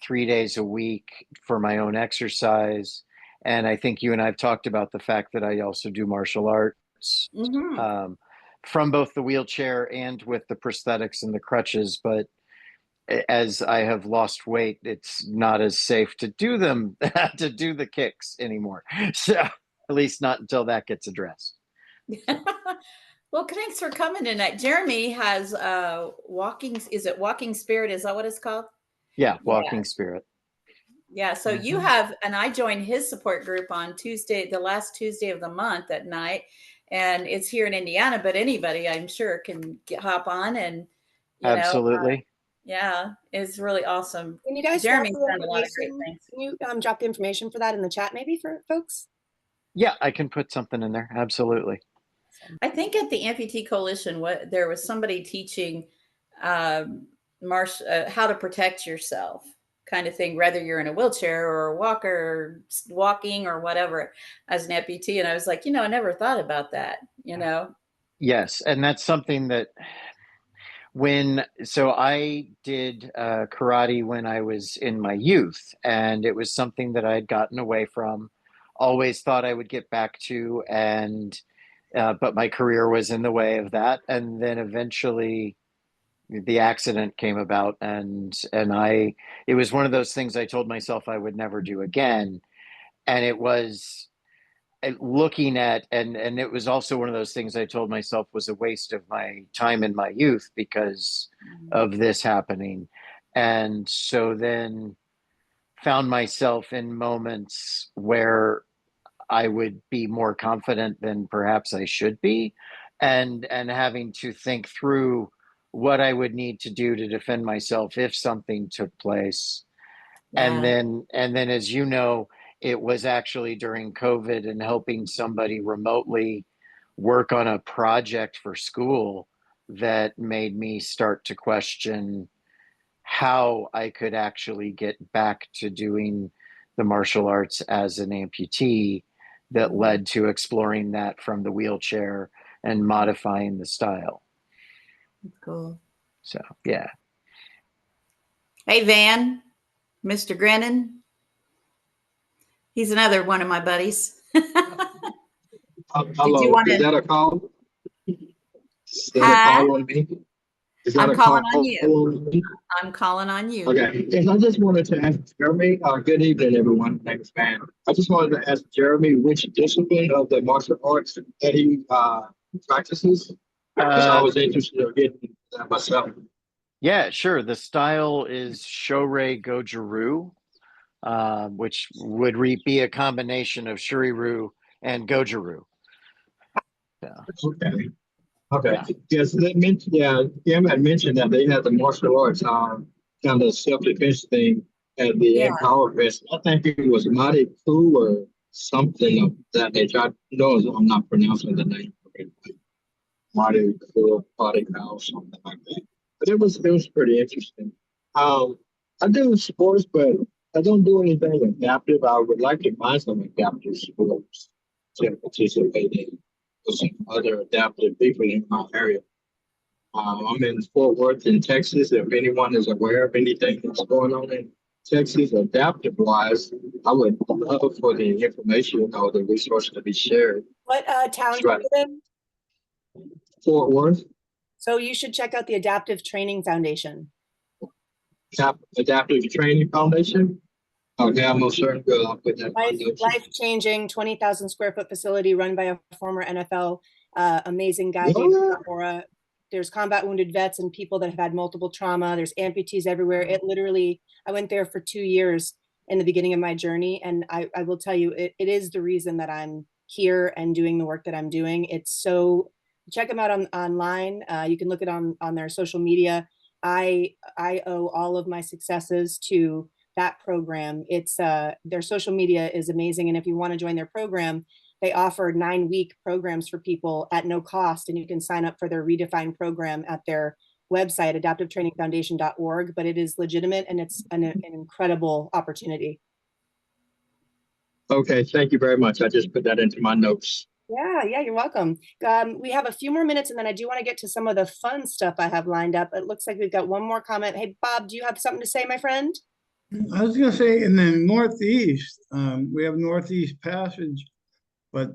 3 days a week for my own exercise. And I think you and I have talked about the fact that I also do martial arts from both the wheelchair and with the prosthetics and the crutches. But as I have lost weight, it's not as safe to do them, to do the kicks anymore. So at least not until that gets addressed. Well, thanks for coming tonight. Jeremy has Walking Spirit? Is that what it's called? Yeah, Walking Spirit. Yeah, so you have, and I joined his support group on Tuesday, the last Tuesday of the month at night, and it's here in Indiana, but anybody I'm sure can hop on and, Absolutely. It's really awesome. Can you guys Jeremy's drop done a lot of great information? things. Can you drop the information for that in the chat maybe for folks? Yeah, I can put something in there. Absolutely. I think at the Amputee Coalition, there was somebody teaching how to protect yourself, kind of thing, whether you're in a wheelchair or a walker or walking or whatever as an amputee. And I was like, I never thought about that, Yes. And that's something that I did karate when I was in my youth, and it was something that I had gotten away from, always thought I would get back to, but my career was in the way of that. And then eventually, the accident came about, and it was one of those things I told myself I would never do again. And it was looking at, and it was also one of those things I told myself was a waste of my time in my youth because of this happening. And so then found myself in moments where I would be more confident than perhaps I should be, and having to think through what I would need to do to defend myself if something took place. And Yeah. then as you know, it was actually during COVID and helping somebody remotely work on a project for school that made me start to question how I could actually get back to doing the martial arts as an amputee, that led to exploring that from the wheelchair and modifying the style. Cool. So, yeah. Hey, Van, Mr. Grennan. He's another one of my buddies. Hello, you wanna- is that a call? Is that Hi? a call on me? Is that I'm a calling call on you. on me? I'm calling on you. Okay, yes, I just wanted to ask Jeremy, good evening, everyone. Thanks, man. I just wanted to ask Jeremy which discipline of the martial arts that he practices, because I was interested in getting that myself. Yeah, sure. The style is Shorei Goju-ryu, which would be a combination of Shuri-ryu and Goju-ryu. Yeah. Okay. Okay. Yes, they mentioned. Yeah, Kim had mentioned that they had the martial arts kind of self-defense thing at the Empower Fest. I think it was Mighty Cool or something of that nature. I know I'm not pronouncing the name correctly. Mighty Cool, Party Cow, something like that. But it was pretty interesting. I do sports, but I don't do anything adaptive. I would like to find some adaptive sports to participate in with some other adaptive people in my area. I'm in Fort Worth in Texas. If anyone is aware of anything that's going on in Texas, adaptive wise, I would love for the information or the resources to be shared. What town do you live in? Fort Worth. So you should check out the Adaptive Training Foundation. Adaptive Training Foundation. Okay, I'm most certain. Good. I'll put that. Life-changing 20,000 square foot facility run by a former NFL amazing guy, David Capora. There's combat wounded vets and people that have had multiple trauma. There's amputees everywhere. It literally, I went there for 2 years in the beginning of my journey. And I will tell you, it is the reason that I'm here and doing the work that I'm doing. It's so, check them out online. You can look it on their social media. I owe all of my successes to that program. It's their social media is amazing. And if you want to join their program, they offer 9-week programs for people at no cost. And you can sign up for their Redefined program at their website, adaptivetrainingfoundation.org. But it is legitimate and it's an incredible opportunity. Okay, thank you very much. I just put that into my notes. Yeah, you're welcome. We have a few more minutes and then I do want to get to some of the fun stuff I have lined up. It looks like we've got one more comment. Hey, Bob, do you have something to say, my friend? I was going to say in the Northeast, we have Northeast Passage, but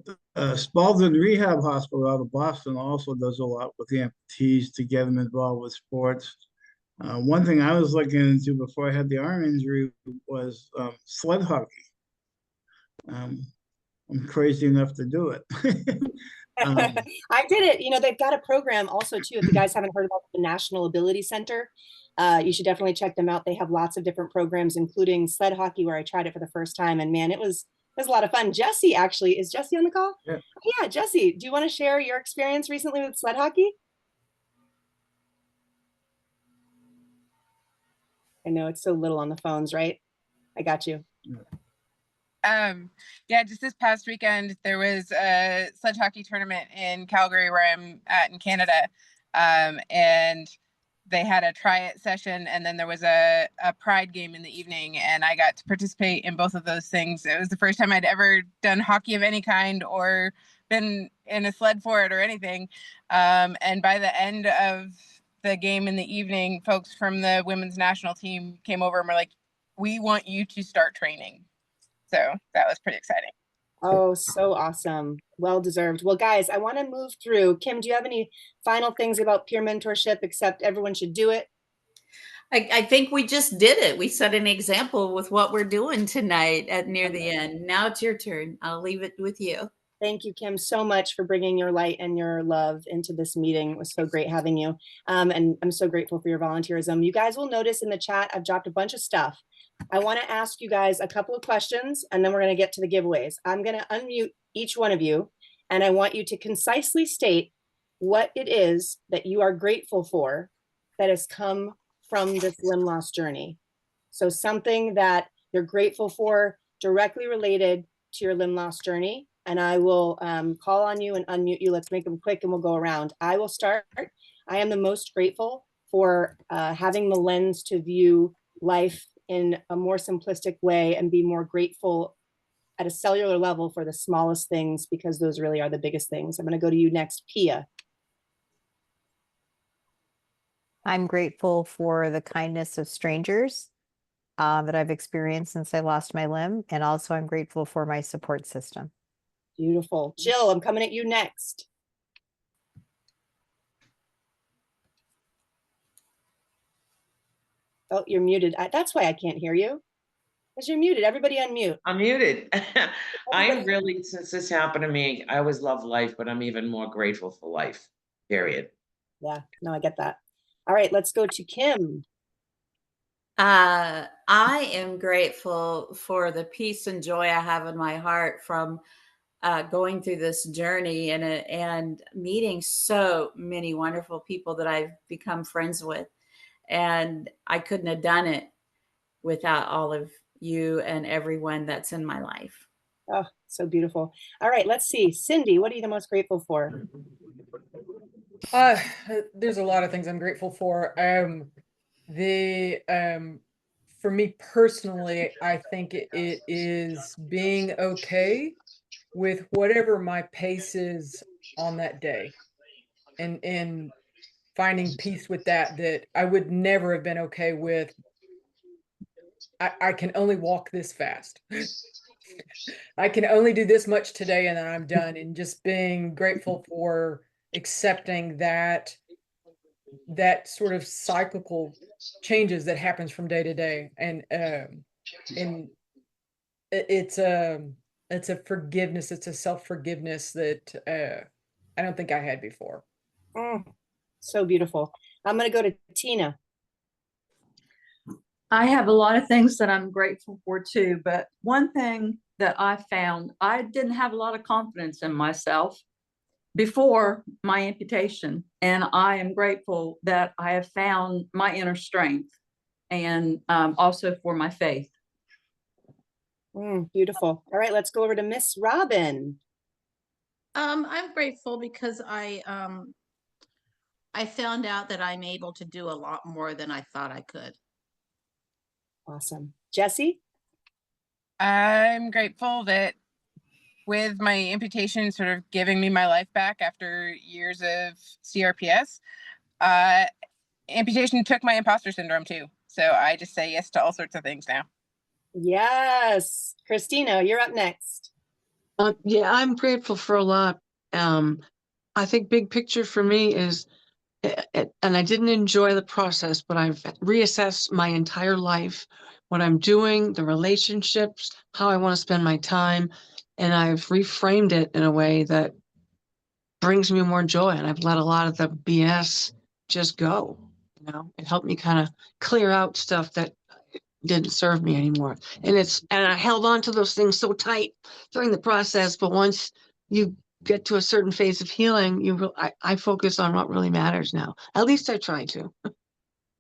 Spalding Rehab Hospital out of Boston also does a lot with the amputees to get them involved with sports. One thing I was looking into before I had the arm injury was sled hockey. I'm crazy enough to do it. I did it. You know, they've got a program also too. If you guys haven't heard about the National Ability Center, you should definitely check them out. They have lots of different programs, including sled hockey, where I tried it for the first time. And man, it was a lot of fun. Jesse, actually, is Jesse on the call? Yeah. Yeah, Jesse, do you want to share your experience recently with sled hockey? I know it's so little on the phones, right? I got you. Yeah, just this past weekend, there was a sledge hockey tournament in Calgary where I'm at in Canada. And they had a try-it session and then there was a pride game in the evening and I got to participate in both of those things. It was the first time I'd ever done hockey of any kind or been in a sled for it or anything. And by the end of the game in the evening, folks from the women's national team came over and were like, "We want you to start training." So that was pretty exciting. Oh, so awesome. Well deserved. Well, guys, I want to move through. Kim, do you have any final things about peer mentorship except everyone should do it? I think we just did it. We set an example with what we're doing tonight at near the end. Now it's your turn. I'll leave it with you. Thank you, Kim, so much for bringing your light and your love into this meeting. It was so great having you. And I'm so grateful for your volunteerism. You guys will notice in the chat, I've dropped a bunch of stuff. I want to ask you guys a couple of questions, and then we're going to get to the giveaways. I'm going to unmute each one of you, and I want you to concisely state what it is that you are grateful for that has come from this limb loss journey. So something that you're grateful for directly related to your limb loss journey. And I will call on you and unmute you. Let's make them quick and we'll go around. I will start. I am the most grateful for having the lens to view life in a more simplistic way and be more grateful at a cellular level for the smallest things, because those really are the biggest things. I'm going to go to you next, Pia. I'm grateful for the kindness of strangers that I've experienced since I lost my limb. And also I'm grateful for my support system. Beautiful. Jill, I'm coming at you next. Oh, you're muted. That's why I can't hear you. Because you're muted. Everybody unmute. I'm muted. I'm really, since this happened to me, I always love life, but I'm even more grateful for life, period. Yeah, no, I get that. All right, let's go to Kim. I am grateful for the peace and joy I have in my heart from going through this journey and meeting so many wonderful people that I've become friends with. And I couldn't have done it without all of you and everyone that's in my life. Oh, so beautiful. All right, let's see. Cindy, what are you the most grateful for? There's a lot of things I'm grateful for. For me personally, I think it is being okay with whatever my pace is on that day, and finding peace with that I would never have been okay with. I can only walk this fast. I can only do this much today and then I'm done, and just being grateful for accepting that sort of cyclical changes that happens from day to day. And it's a forgiveness, it's a self-forgiveness that I don't think I had before. So beautiful. I'm going to go to Tina. I have a lot of things that I'm grateful for too, but one thing that I found, I didn't have a lot of confidence in myself before my amputation. And I am grateful that I have found my inner strength, and also for my faith. Beautiful. All right, let's go over to Miss Robin. I'm grateful because I found out that I'm able to do a lot more than I thought I could. Awesome. Jessie? I'm grateful that with my amputation sort of giving me my life back after years of CRPS, amputation took my imposter syndrome too. So I just say yes to all sorts of things now. Yes. Christina, you're up next. Yeah, I'm grateful for a lot. I think big picture for me is, and I didn't enjoy the process, but I've reassessed my entire life, what I'm doing, the relationships, how I want to spend my time. And I've reframed it in a way that brings me more joy. And I've let a lot of the BS just go. You know, it helped me kind of clear out stuff that didn't serve me anymore. And I held on to those things so tight during the process. But once you get to a certain phase of healing, I focus on what really matters now. At least I try to.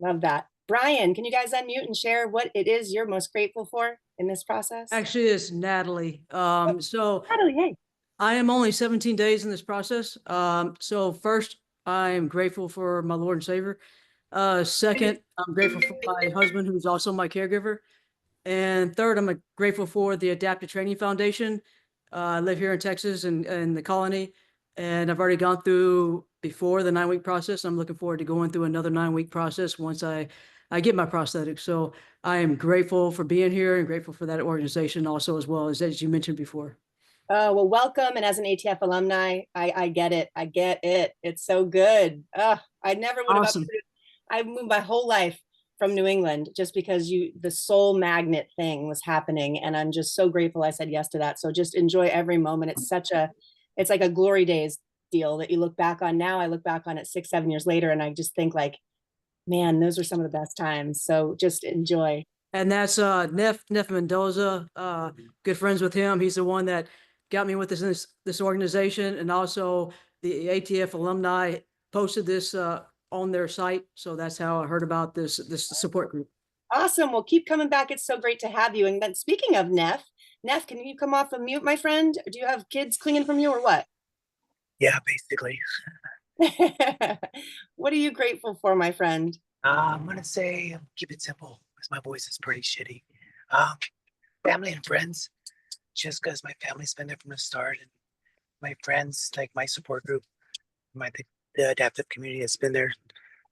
Love that. Brian, can you guys unmute and share what it is you're most grateful for in this process? Actually, it's Natalie. So Natalie, hey. I am only 17 days in this process. So first, I'm grateful for my Lord and Savior. Second, I'm grateful for my husband, who's also my caregiver. And third, I'm grateful for the Adaptive Training Foundation. I live here in Texas and the colony, and I've already gone through before the 9-week process. I'm looking forward to going through another 9-week process once I get my prosthetic. So I am grateful for being here and grateful for that organization also, as well as you mentioned before. Oh, well, welcome. And as an ATF alumni, I get it. I get it. It's so good. I never would have Awesome. I moved my whole life from New England just because the soul magnet thing was happening. And I'm just so grateful I said yes to that. So just enjoy every moment. It's like a glory days deal that you look back on now. I look back on it 6, 7 years later, and I just think like, man, those were some of the best times. So just enjoy. And that's Neff Mendoza. Good friends with him. He's the one that got me with this organization, and also the ATF alumni posted this on their site. So that's how I heard about this support group. Awesome. Well, keep coming back. It's so great to have you. And then speaking of Neff, can you come off of mute, my friend? Do you have kids clinging from you or what? Yeah, basically. What are you grateful for, my friend? I'm gonna say keep it simple because my voice is pretty shitty. Family and friends, just because my family's been there from the start, and my friends, like my support group, the adaptive community has been there.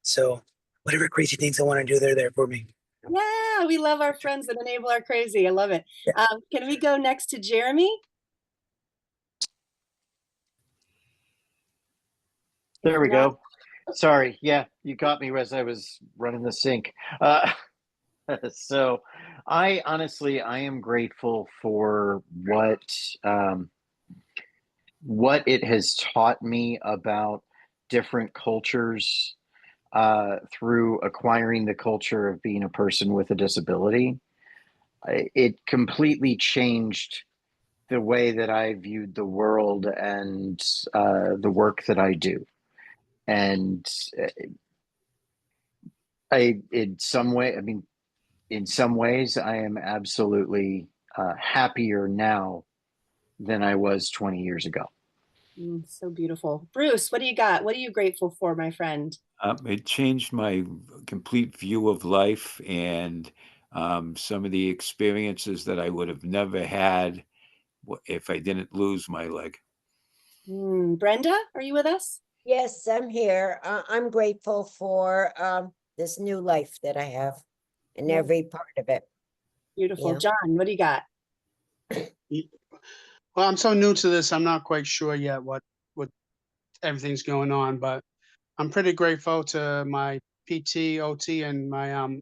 So whatever crazy things I want to do, they're there for me. Yeah, we love our friends that enable our crazy. I love it. Yeah. Can we go next to Jeremy? There we go. Sorry. Yeah, you got me as I was running the sink. So I am grateful for what it has taught me about different cultures through acquiring the culture of being a person with a disability. It completely changed the way that I viewed the world and the work that I do. And in some ways, I am absolutely happier now than I was 20 years ago. So beautiful. Bruce, what do you got? What are you grateful for, my friend? It changed my complete view of life and some of the experiences that I would have never had if I didn't lose my leg. Brenda, are you with us? Yes, I'm here. I'm grateful for this new life that I have and every part of it. Beautiful. Yeah. John, what do you got? Well, I'm so new to this, I'm not quite sure yet what everything's going on, but I'm pretty grateful to my PT, OT, and my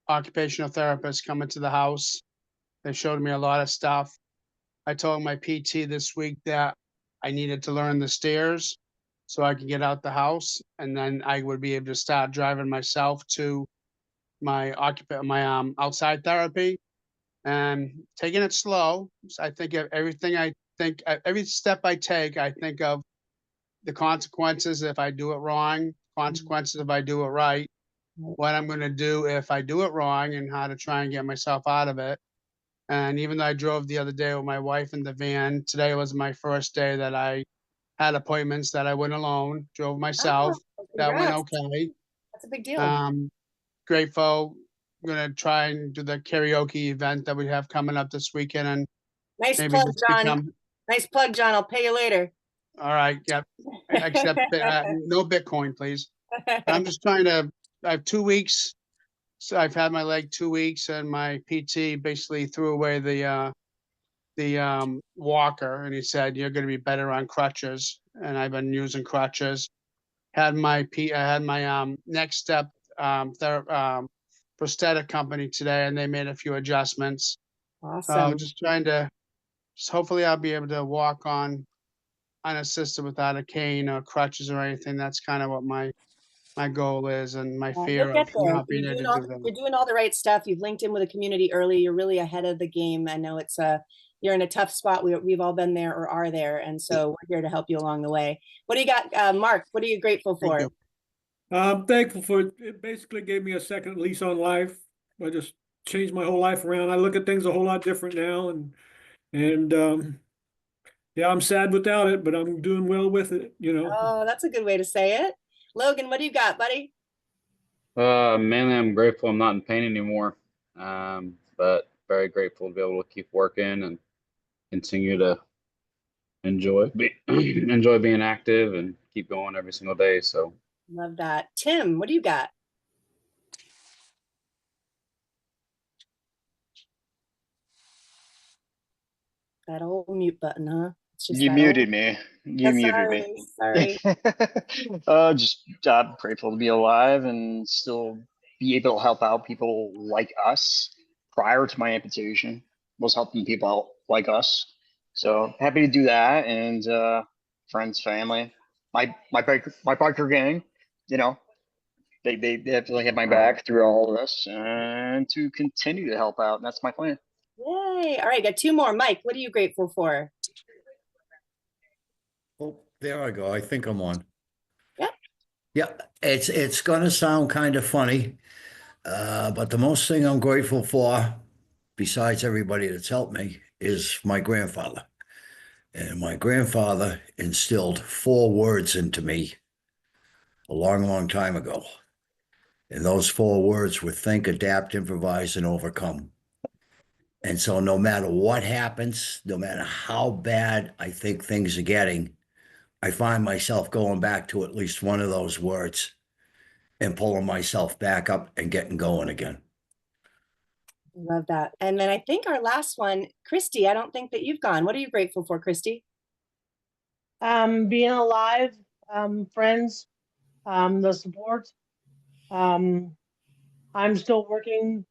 occupational therapist coming to the house. They showed me a lot of stuff. I told my PT this week that I needed to learn the stairs so I could get out the house, and then I would be able to start driving myself to my outside therapy, and taking it slow. So I think of everything every step I take, I think of the consequences if I do it wrong, consequences if I do it right, what I'm going to do if I do it wrong, and how to try and get myself out of it. And even though I drove the other day with my wife in the van, today was my first day that I had appointments that I went alone, drove myself. That went okay. That's a big deal. Grateful. I'm gonna try and do the karaoke event that we have coming up this weekend, and nice maybe plug, just John. Nice plug, John. I'll pay you later. All right. Yep. Except no Bitcoin, please. But I'm just trying to. I have 2 weeks. So I've had my leg 2 weeks, and my PT basically threw away the walker, and he said you're going to be better on crutches. And I've been using crutches. I had my next step prosthetic company today, and they made a few adjustments. Awesome. Just trying to. Hopefully, I'll be able to walk on unassisted without a cane or crutches or anything. That's kind of what my goal is, and my fear You'll get of there. not being able to do that. You're doing all the right stuff. You've linked in with the community early. You're really ahead of the game. I know you're in a tough spot. We've all been there or are there, and so we're here to help you along the way. What do you got, Mark? What are you grateful for? I'm thankful for it. It basically gave me a second lease on life. I just changed my whole life around. I look at things a whole lot different now, and yeah, I'm sad without it, but I'm doing well with it, you know. Oh, that's a good way to say it. Logan, what do you got, buddy? Mainly I'm grateful I'm not in pain anymore. But very grateful to be able to keep working and continue to enjoy being active and keep going every single day. So Love that. Tim, what do you got? That old mute button, huh? It's just You that muted old. me. You muted me. Sorry. Just grateful to be alive and still be able to help out people like us. Prior to my amputation, was helping people out like us. So happy to do that, and friends, family, my biker gang. You know, they definitely have my back through all of this, and to continue to help out. And that's my plan. Yay. All right, got two more. Mike, what are you grateful for? Oh, there I go. I think I'm on. Yeah. Yeah, it's gonna sound kind of funny, but the most thing I'm grateful for, besides everybody that's helped me, is my grandfather. And my grandfather instilled 4 words into me a long, long time ago. And those 4 words were think, adapt, improvise, and overcome. And so no matter what happens, no matter how bad I think things are getting, I find myself going back to at least one of those words and pulling myself back up and getting going again. Love that. And then I think our last one, Christy, I don't think that you've gone. What are you grateful for, Christy? Being alive, friends, the support. I'm still working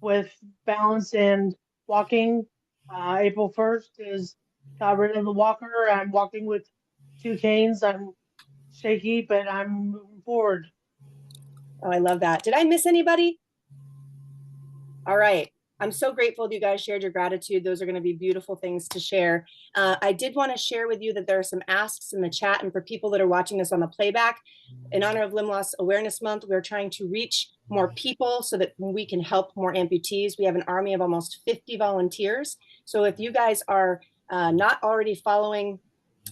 with balance and walking. April 1st is got rid of the walker. I'm walking with 2 canes. I'm shaky, but I'm moving forward. Oh, I love that. Did I miss anybody? All right. I'm so grateful that you guys shared your gratitude. Those are going to be beautiful things to share. I did want to share with you that there are some asks in the chat, and for people that are watching this on the playback, in honor of Limb Loss Awareness Month, we're trying to reach more people so that we can help more amputees. We have an army of almost 50 volunteers. So if you guys are not already following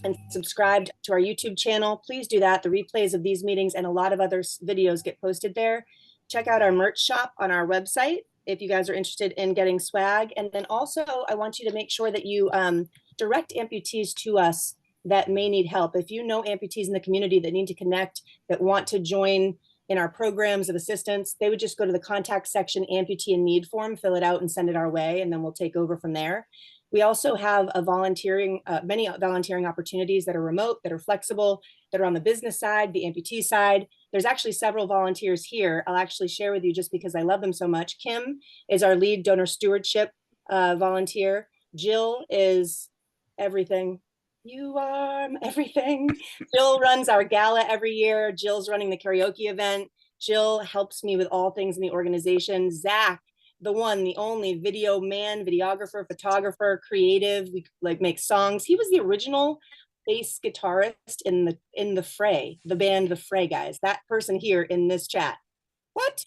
and subscribed to our YouTube channel, please do that. The replays of these meetings and a lot of other videos get posted there. Check out our merch shop on our website if you guys are interested in getting swag. And then also, I want you to make sure that you direct amputees to us that may need help. If you know amputees in the community that need to connect, that want to join in our programs of assistance, they would just go to the contact section, amputee in need form, fill it out and send it our way, and then we'll take over from there. We also have a many volunteering opportunities that are remote, that are flexible, that are on the business side, the amputee side. There's actually several volunteers here. I'll actually share with you just because I love them so much. Kim is our lead donor stewardship volunteer. Jill is everything. You are everything. Jill runs our gala every year. Jill's running the karaoke event. Jill helps me with all things in the organization. Zach, the one, the only video man, videographer, photographer, creative. We make songs. He was the original bass guitarist in the Fray, the band The Fray, guys. That person here in this chat. What?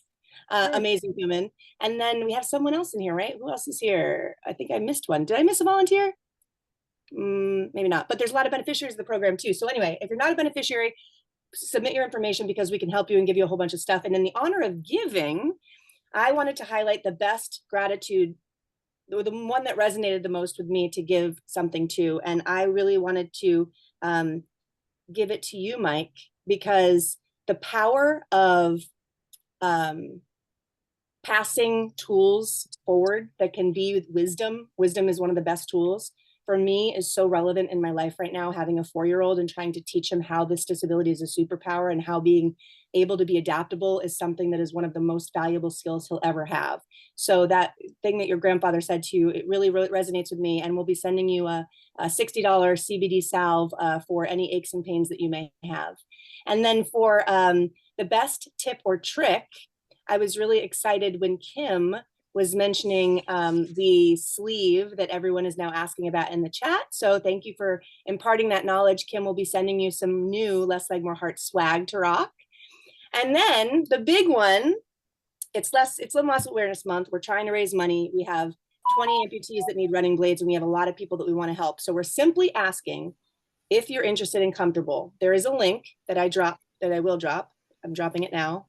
Amazing human. And then we have someone else in here, right? Who else is here? I think I missed one. Did I miss a volunteer? Maybe not, but there's a lot of beneficiaries of the program too. So anyway, if you're not a beneficiary, submit your information because we can help you and give you a whole bunch of stuff. And in the honor of giving, I wanted to highlight the best gratitude, the one that resonated the most with me to give something to. And I really wanted to give it to you, Mike, because the power of passing tools forward that can be with wisdom is one of the best tools for me, is so relevant in my life right now, having a 4-year-old and trying to teach him how this disability is a superpower and how being able to be adaptable is something that is one of the most valuable skills he'll ever have. So that thing that your grandfather said to you, it really resonates with me, and we'll be sending you a $60 CBD salve for any aches and pains that you may have. And then for the best tip or trick, I was really excited when Kim was mentioning the sleeve that everyone is now asking about in the chat. So thank you for imparting that knowledge. Kim will be sending you some new Less Leg More Heart swag to rock. And then the big one, it's Limb Loss Awareness Month. We're trying to raise money. We have 20 amputees that need running blades, and we have a lot of people that we want to help. So we're simply asking if you're interested and comfortable. There is a link that I will drop. I'm dropping it now.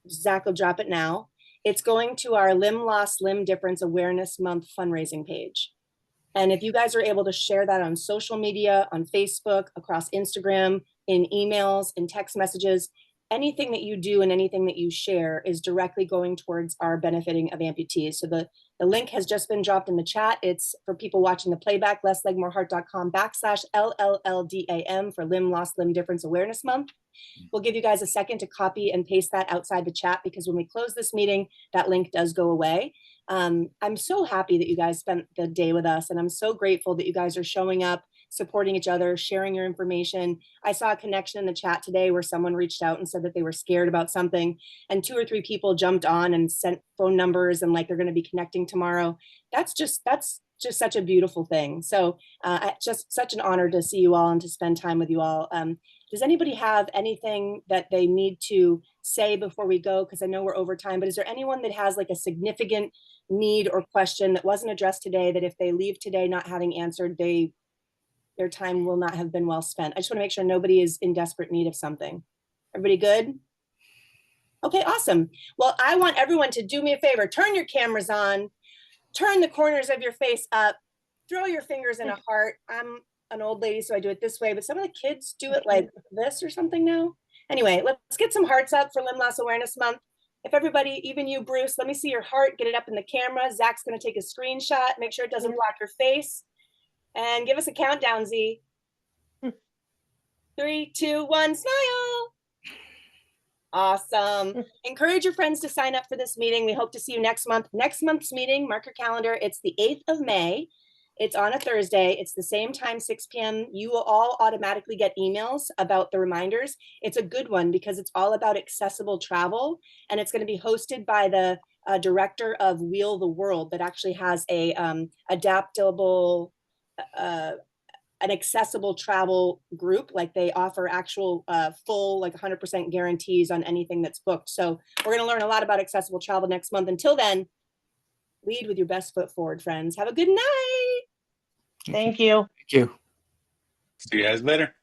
Zach will drop it now. It's going to our Limb Loss, Limb Difference Awareness Month fundraising page. And if you guys are able to share that on social media, on Facebook, across Instagram, in emails, in text messages, anything that you do and anything that you share is directly going towards our benefiting of amputees. So the The link has just been dropped in the chat. It's for people watching the playback, lesslegmoreheart.com/LLLDAM for Limb Lost Limb Difference Awareness Month. We'll give you guys a second to copy and paste that outside the chat, because when we close this meeting, that link does go away. I'm so happy that you guys spent the day with us, and I'm so grateful that you guys are showing up, supporting each other, sharing your information. I saw a connection in the chat today where someone reached out and said that they were scared about something, and 2 or 3 people jumped on and sent phone numbers and like they're going to be connecting tomorrow. That's just such a beautiful thing. So just such an honor to see you all and to spend time with you all. Does anybody have anything that they need to say before we go? Because I know we're over time, but is there anyone that has like a significant need or question that wasn't addressed today, that if they leave today not having answered, their time will not have been well spent? I just want to make sure nobody is in desperate need of something. Everybody good? Okay, awesome. Well, I want everyone to do me a favor. Turn your cameras on, turn the corners of your face up, throw your fingers in a heart. I'm an old lady, so I do it this way, but some of the kids do it like this or something now. Anyway, let's get some hearts up for Limb Loss Awareness Month. If everybody, even you, Bruce, let me see your heart, get it up in the camera. Zach's gonna take a screenshot, make sure it doesn't block your face. And give us a countdown, Z. 3, 2, 1, smile. Awesome. Encourage your friends to sign up for this meeting. We hope to see you next month. Next month's meeting, mark your calendar. It's the 8th of May. It's on a Thursday. It's the same time, 6 p.m. You will all automatically get emails about the reminders. It's a good one because it's all about accessible travel, and it's going to be hosted by the director of Wheel the World, that actually has a adaptable, an accessible travel group. Like they offer actual full, like 100% guarantees on anything that's booked. So we're going to learn a lot about accessible travel next month. Until then, lead with your best foot forward, friends. Have a good night. Thank you. Thank you. See you guys later.